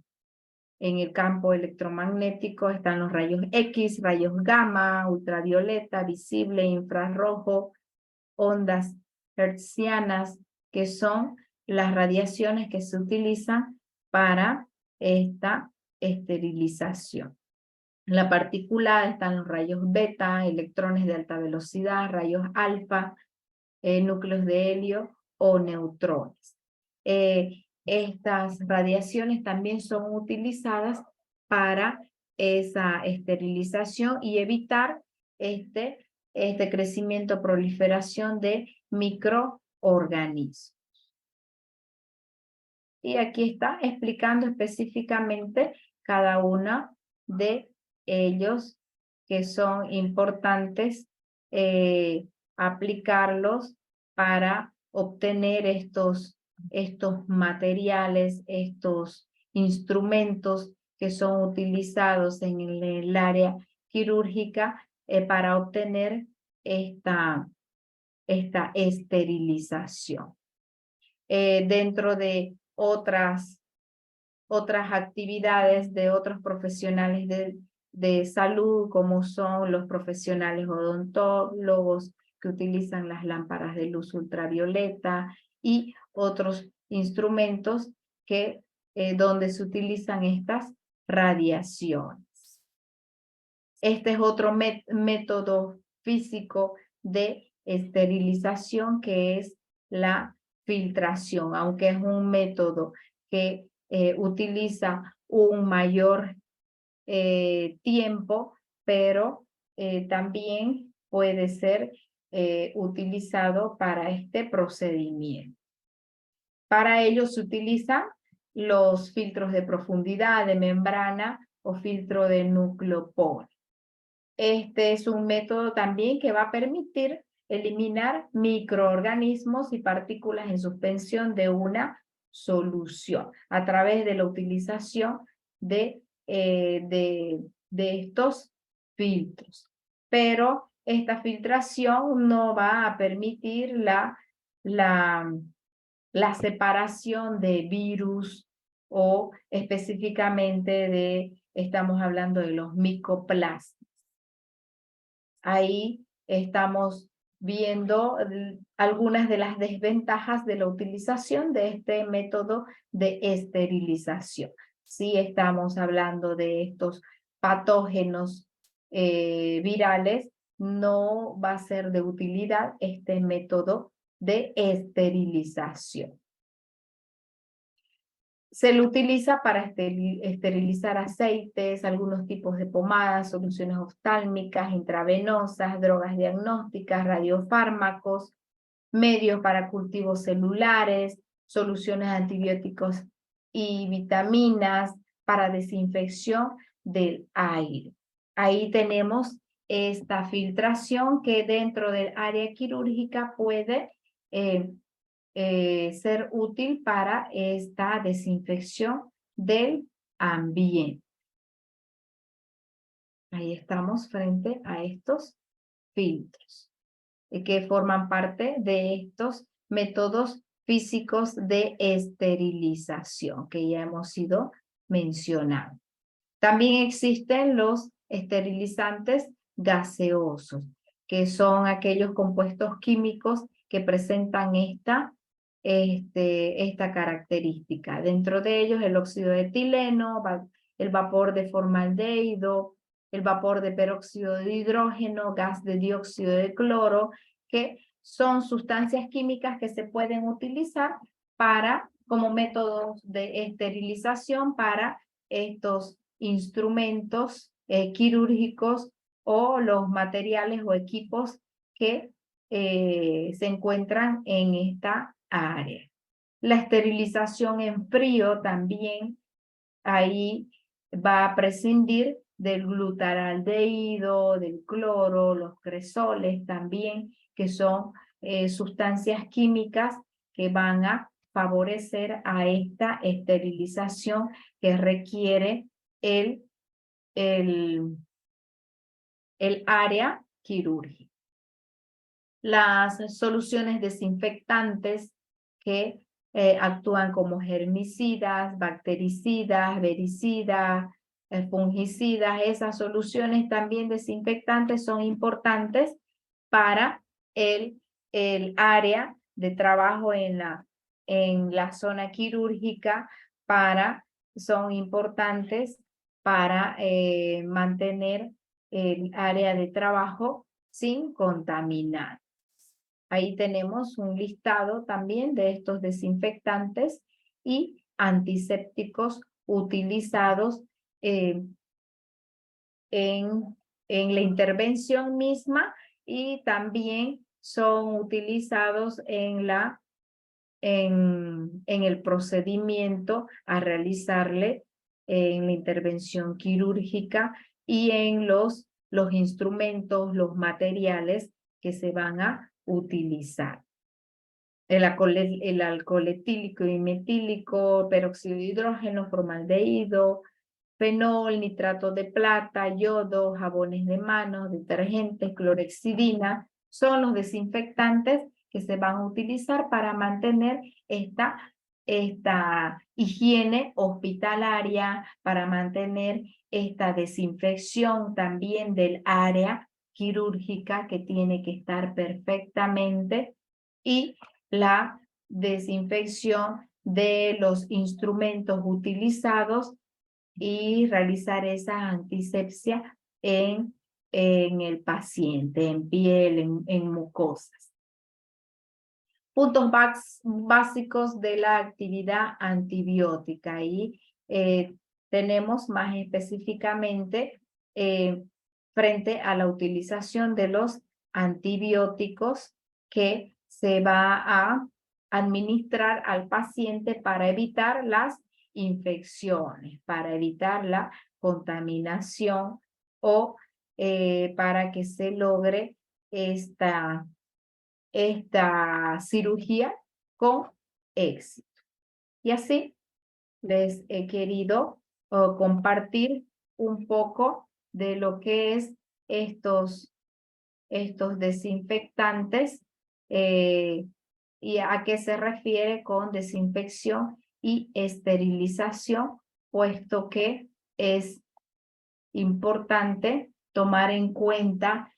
el campo electromagnético están los rayos X, rayos gamma, ultravioleta, visible, infrarrojo, ondas hertzianas, que son las radiaciones que se utilizan para esta esterilización. En la particulada están los rayos beta, electrones de alta velocidad, rayos alfa, núcleos de helio o neutrones. Estas radiaciones también son utilizadas para esa esterilización y evitar este crecimiento, proliferación de microorganismos. Y aquí está explicando específicamente cada una de ellos, que son importantes aplicarlos para obtener estos materiales, estos instrumentos que son utilizados en el área quirúrgica para obtener esta esterilización. Dentro de otras actividades de otros profesionales de salud, como son los profesionales odontólogos que utilizan las lámparas de luz ultravioleta y otros instrumentos donde se utilizan estas radiaciones. Este es otro método físico de esterilización, que es la filtración, aunque es un método que utiliza un mayor tiempo, pero también puede ser utilizado para este procedimiento. Para ello se utilizan los filtros de profundidad, de membrana o filtro de núcleo polo. Este es un método también que va a permitir eliminar microorganismos y partículas en suspensión de una solución a través de la utilización de estos filtros. Pero esta filtración no va a permitir la la separación de virus o específicamente estamos hablando de los micoplasmas. Ahí estamos viendo algunas de las desventajas de la utilización de este método de esterilización. Si estamos hablando de estos patógenos virales, no va a ser de utilidad este método de esterilización. Se lo utiliza para esterilizar aceites, algunos tipos de pomadas, soluciones oftálmicas, intravenosas, drogas diagnósticas, radiofármacos, medios para cultivos celulares, soluciones antibióticos y vitaminas para desinfección del aire. Ahí tenemos esta filtración que dentro del área quirúrgica puede ser útil para esta desinfección del ambiente. Ahí estamos frente a estos filtros que forman parte de estos métodos físicos de esterilización que ya hemos ido mencionando. También existen los esterilizantes gaseosos, que son aquellos compuestos químicos que presentan esta característica. Dentro de ellos el óxido de etileno, el vapor de formaldehído, el vapor de peróxido de hidrógeno, gas de dióxido de cloro, que son sustancias químicas que se pueden utilizar como métodos de esterilización para estos instrumentos quirúrgicos o los materiales o equipos que se encuentran en esta área. La esterilización en frío también, ahí va a prescindir del glutaraldehído, del cloro, los cresoles también, que son sustancias químicas que van a favorecer a esta esterilización que requiere el área quirúrgica. Las soluciones desinfectantes que actúan como germicidas, bactericidas, vericidas, fungicidas, esas soluciones también desinfectantes son importantes para el área de trabajo en la zona quirúrgica, son importantes para mantener el área de trabajo sin contaminar. Ahí tenemos un listado también de estos desinfectantes y antisépticos utilizados en la intervención misma y también son utilizados en el procedimiento a realizarle en la intervención quirúrgica y en los instrumentos, los materiales que se van a utilizar. El alcohol etílico y metílico, peróxido de hidrógeno, formaldehído, fenol, nitrato de plata, yodo, jabones de manos, detergentes, clorhexidina, son los desinfectantes que se van a utilizar para mantener esta higiene hospitalaria, para mantener esta desinfección también del área quirúrgica que tiene que estar perfectamente y la desinfección de los instrumentos utilizados y realizar esa antisepsia en el paciente, en piel, en mucosas. Puntos básicos de la actividad antibiótica. Y tenemos más específicamente frente a la utilización de los antibióticos que se va a administrar al paciente para evitar las infecciones, para evitar la contaminación o para que se logre esta cirugía con éxito. Y así les he querido compartir un poco de lo que es estos desinfectantes ¿Y a qué se refiere con desinfección y esterilización? Puesto que es importante tomar en cuenta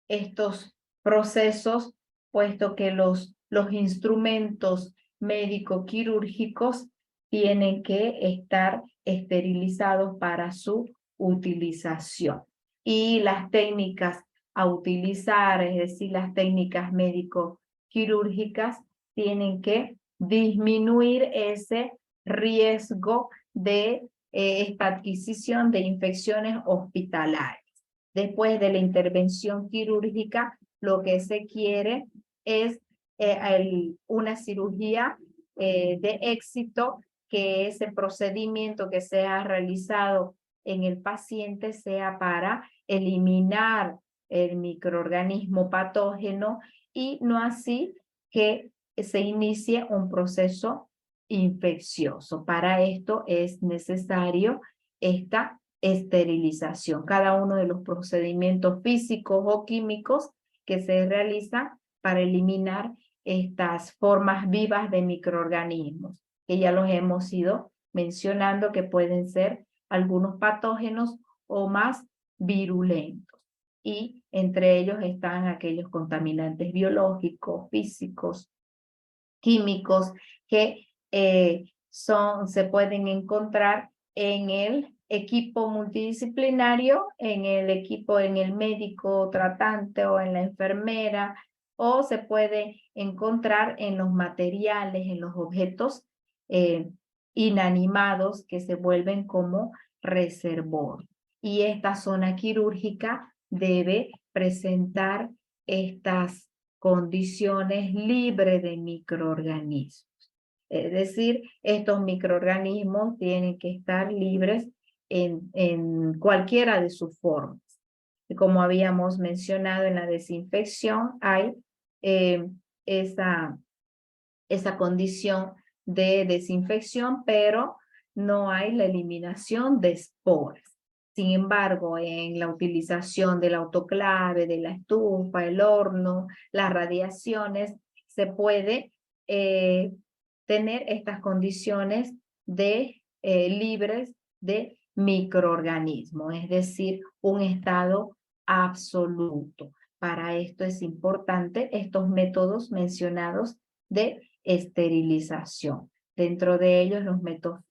estos procesos, puesto que los instrumentos médico-quirúrgicos tienen que estar esterilizados para su utilización. Y las técnicas a utilizar, es decir, las técnicas médico-quirúrgicas, tienen que disminuir ese riesgo de esta adquisición de infecciones hospitalarias. Después de la intervención quirúrgica, lo que se quiere es una cirugía de éxito, que ese procedimiento que sea realizado en el paciente sea para eliminar el microorganismo patógeno y no así que se inicie un proceso infeccioso. Para esto es necesario esta esterilización. Cada uno de los procedimientos físicos o químicos que se realizan para eliminar estas formas vivas de microorganismos, que ya los hemos ido mencionando, que pueden ser algunos patógenos o más virulentos. Y entre ellos están aquellos contaminantes biológicos, físicos, químicos, que se pueden encontrar en el equipo multidisciplinario, en el médico tratante o en la enfermera, o se puede encontrar en los materiales, en los objetos inanimados que se vuelven como reservorio. Y esta zona quirúrgica debe presentar estas condiciones libres de microorganismos. Es decir, estos microorganismos tienen que estar libres en cualquiera de sus formas. Y como habíamos mencionado en la desinfección, hay esa condición de desinfección, pero no hay la eliminación de esporas. Sin embargo, en la utilización del autoclave, de la estufa, el horno, las radiaciones, se puede tener estas condiciones libres de microorganismos, es decir, un estado absoluto. Para esto es importante estos métodos mencionados de esterilización. Dentro de ellos los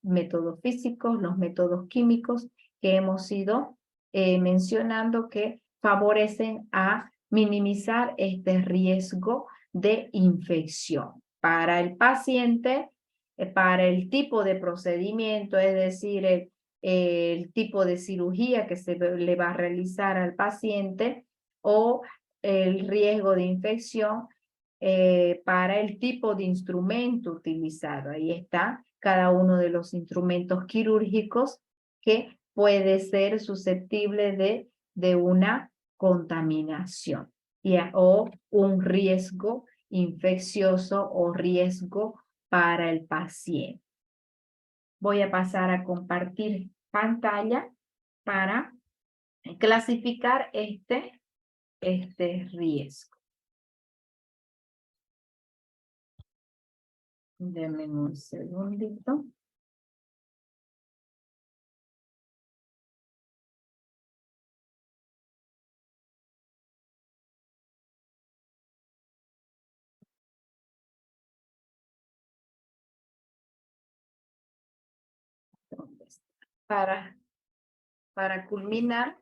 métodos físicos, los métodos químicos que hemos ido mencionando, que favorecen a minimizar este riesgo de infección. Para el paciente, para el tipo de procedimiento, es decir, el tipo de cirugía que se le va a realizar al paciente, o el riesgo de infección, para el tipo de instrumento utilizado. Ahí está cada uno de los instrumentos quirúrgicos que puede ser susceptible de una contaminación o un riesgo infeccioso o riesgo para el paciente. Voy a pasar a compartir pantalla para clasificar este riesgo. Denme un segundito. Para culminar,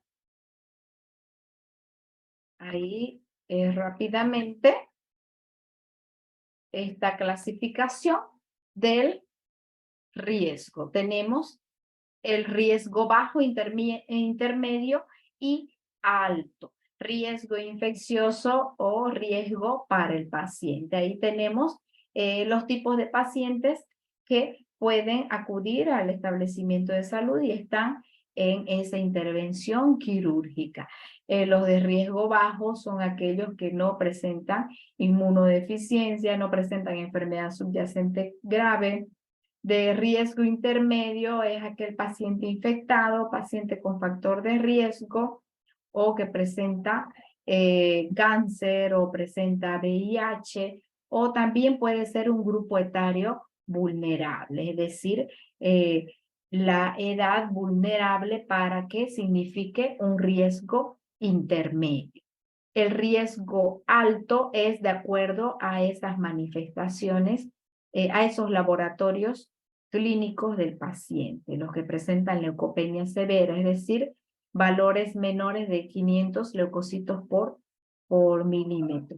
ahí rápidamente, esta clasificación del riesgo. Tenemos el riesgo bajo, intermedio y alto. Riesgo infeccioso o riesgo para el paciente. Ahí tenemos los tipos de pacientes que pueden acudir al establecimiento de salud y están en esa intervención quirúrgica. Los de riesgo bajo son aquellos que no presentan inmunodeficiencia, no presentan enfermedad subyacente grave. De riesgo intermedio es aquel paciente infectado, paciente con factor de riesgo, o que presenta cáncer o presenta VIH o también puede ser un grupo etario vulnerable, es decir, la edad vulnerable para que signifique un riesgo intermedio. El riesgo alto es de acuerdo a esas manifestaciones, a esos laboratorios clínicos del paciente, los que presentan leucopenia severa, es decir, valores menores de 500 leucocitos por milímetro,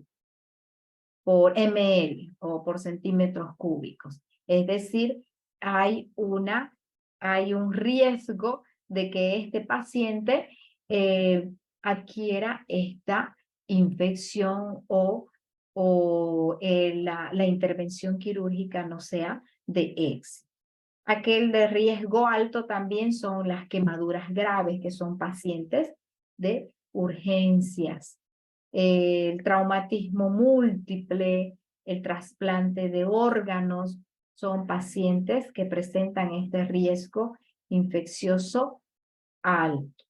por ml o por centímetros cúbicos. Es decir, hay un riesgo de que este paciente adquiera esta infección o la intervención quirúrgica no sea de éxito. Aquel de riesgo alto también son las quemaduras graves, que son pacientes de urgencias, el traumatismo múltiple, el trasplante de órganos, son pacientes que presentan este riesgo infeccioso alto.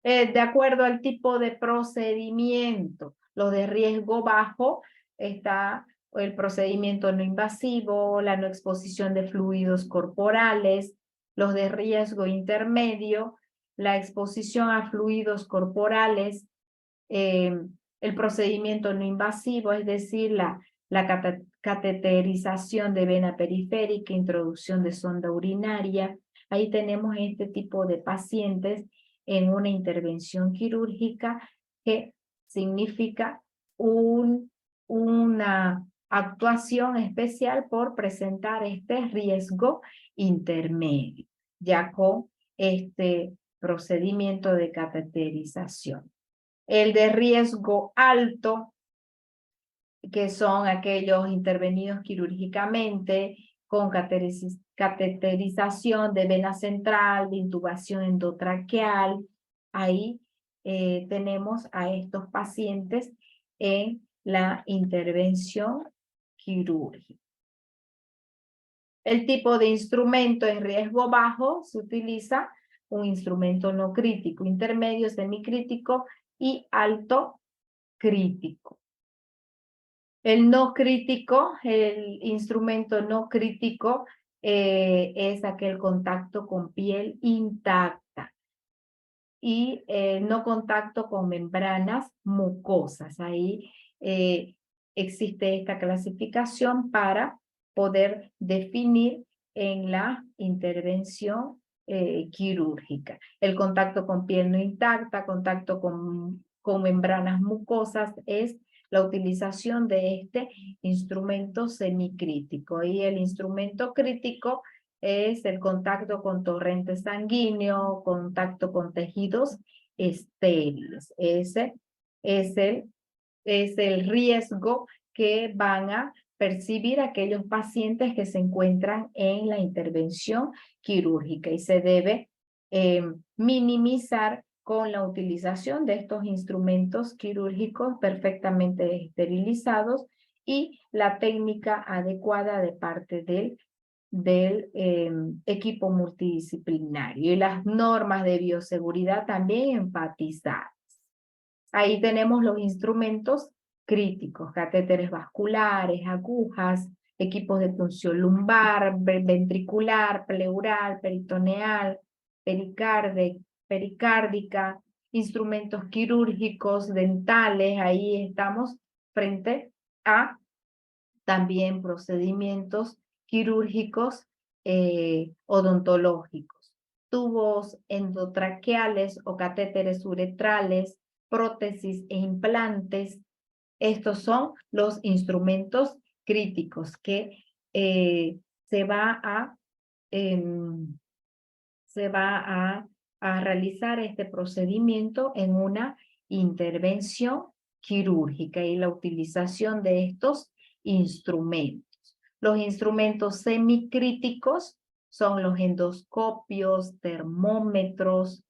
De acuerdo al tipo de procedimiento, los de riesgo bajo está el procedimiento no invasivo, la no exposición de fluidos corporales, los de riesgo intermedio, la exposición a fluidos corporales, el procedimiento no invasivo, es decir, la cateterización de vena periférica, introducción de sonda urinaria. Ahí tenemos este tipo de pacientes en una intervención quirúrgica que significa una actuación especial por presentar este riesgo intermedio, ya con este procedimiento de cateterización. El de riesgo alto, que son aquellos intervenidos quirúrgicamente con cateterización de vena central, de intubación endotraqueal. Ahí tenemos a estos pacientes en la intervención quirúrgica. El tipo de instrumento en riesgo bajo se utiliza un instrumento no crítico, intermedio, semicrítico y alto crítico. El no crítico, el instrumento no crítico es aquel contacto con piel intacta y no contacto con membranas mucosas. Ahí existe esta clasificación para poder definir en la intervención quirúrgica. El contacto con piel no intacta, contacto con membranas mucosas es la utilización de este instrumento semicrítico. Y el instrumento crítico es el contacto con torrente sanguíneo, contacto con tejidos estériles. Ese es el riesgo que van a percibir aquellos pacientes que se encuentran en la intervención quirúrgica y se debe minimizar con la utilización de estos instrumentos quirúrgicos perfectamente esterilizados y la técnica adecuada de parte del equipo multidisciplinario y las normas de bioseguridad también enfatizadas. Ahí tenemos los instrumentos críticos, catéteres vasculares, agujas, equipos de punción lumbar, ventricular, pleural, peritoneal, pericárdica, instrumentos quirúrgicos, dentales. Ahí estamos frente a también procedimientos quirúrgicos odontológicos, tubos endotraqueales o catéteres uretrales, prótesis e implantes. Estos son los instrumentos críticos que se va a realizar este procedimiento en una intervención quirúrgica y la utilización de estos instrumentos. Los instrumentos semicríticos son los endoscopios, termómetros,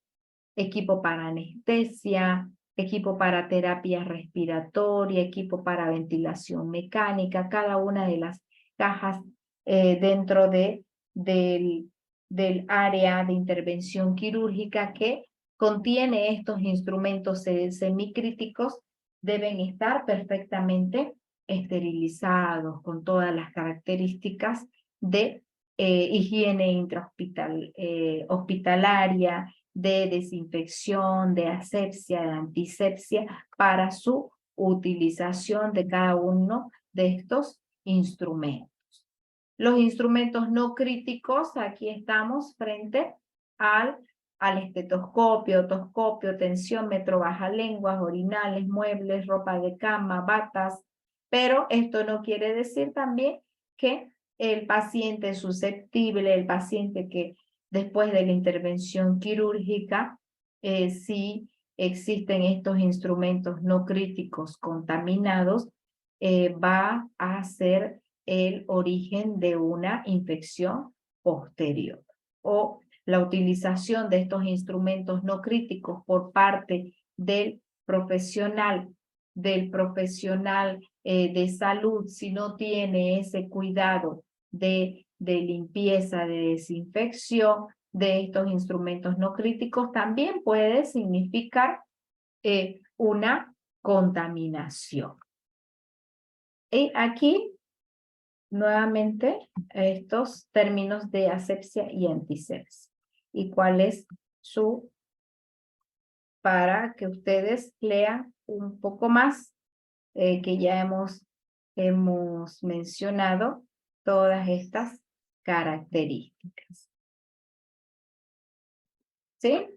equipo para anestesia, equipo para terapia respiratoria, equipo para ventilación mecánica, cada una de las cajas dentro del área de intervención quirúrgica que contiene estos instrumentos semicríticos deben estar perfectamente esterilizados, con todas las características de higiene hospitalaria, de desinfección, de asepsia, de antisepsia, para su utilización de cada uno de estos instrumentos. Los instrumentos no críticos, aquí estamos frente al estetoscopio, otoscopio, tensiómetro, bajalenguas, orinales, muebles, ropa de cama, batas, pero esto no quiere decir también que el paciente susceptible, el paciente que después de la intervención quirúrgica, si existen estos instrumentos no críticos contaminados, va a ser el origen de una infección posterior. O la utilización de estos instrumentos no críticos por parte del profesional de salud, si no tiene ese cuidado de limpieza, de desinfección de estos instrumentos no críticos, también puede significar una contaminación. Y aquí, nuevamente, estos términos de asepsia y antisepsia. ¿Y cuál es para que ustedes lean un poco más, que ya hemos mencionado todas estas características? ¿Sí?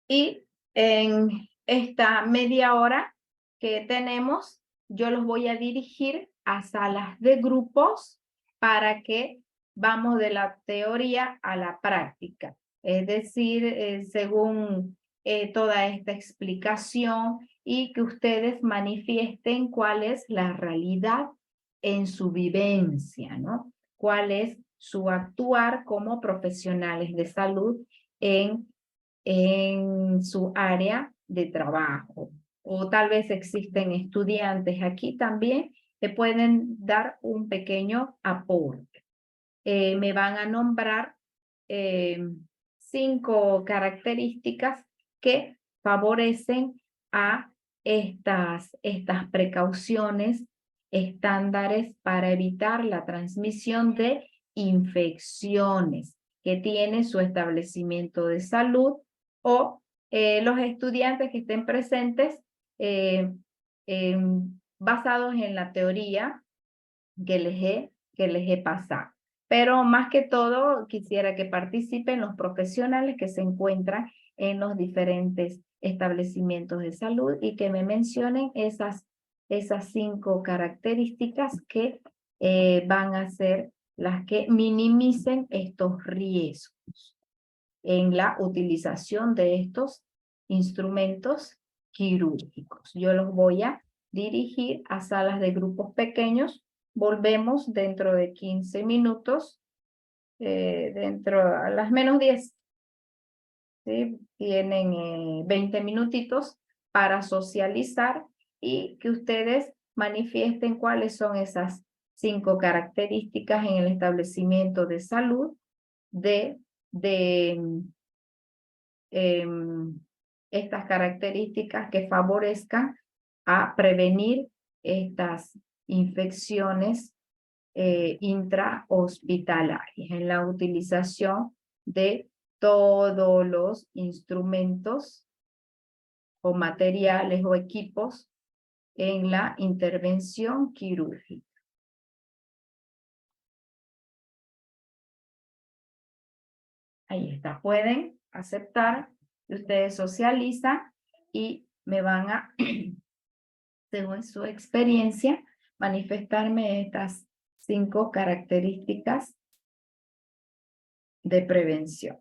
Y en esta media hora que tenemos, yo los voy a dirigir a salas de grupos para que vamos de la teoría a la práctica. Es decir, según toda esta explicación, y que ustedes manifiesten cuál es la realidad en su vivencia, ¿no? Cuál es su actuar como profesionales de salud en su área de trabajo. O tal vez existen estudiantes aquí también que pueden dar un pequeño aporte. Me van a nombrar 5 características que favorecen a estas precauciones estándares para evitar la transmisión de infecciones que tiene su establecimiento de salud, o los estudiantes que estén presentes basados en la teoría que les he pasado. Pero más que todo, quisiera que participen los profesionales que se encuentran en los diferentes establecimientos de salud y que me mencionen esas 5 características que van a ser las que minimicen estos riesgos en la utilización de estos instrumentos quirúrgicos. Yo los voy a dirigir a salas de grupos pequeños. Volvemos dentro de 15 minutos, dentro a las menos 10. ¿Sí? Tienen 20 minutitos para socializar y que ustedes manifiesten cuáles son esas 5 características en el establecimiento de salud de estas características que favorezcan a prevenir estas infecciones intrahospitalarias en la utilización de todos los instrumentos o materiales o equipos en la intervención quirúrgica. Ahí está, pueden aceptar, ustedes socializan y me van a, según su experiencia, manifestarme estas 5 características de prevención.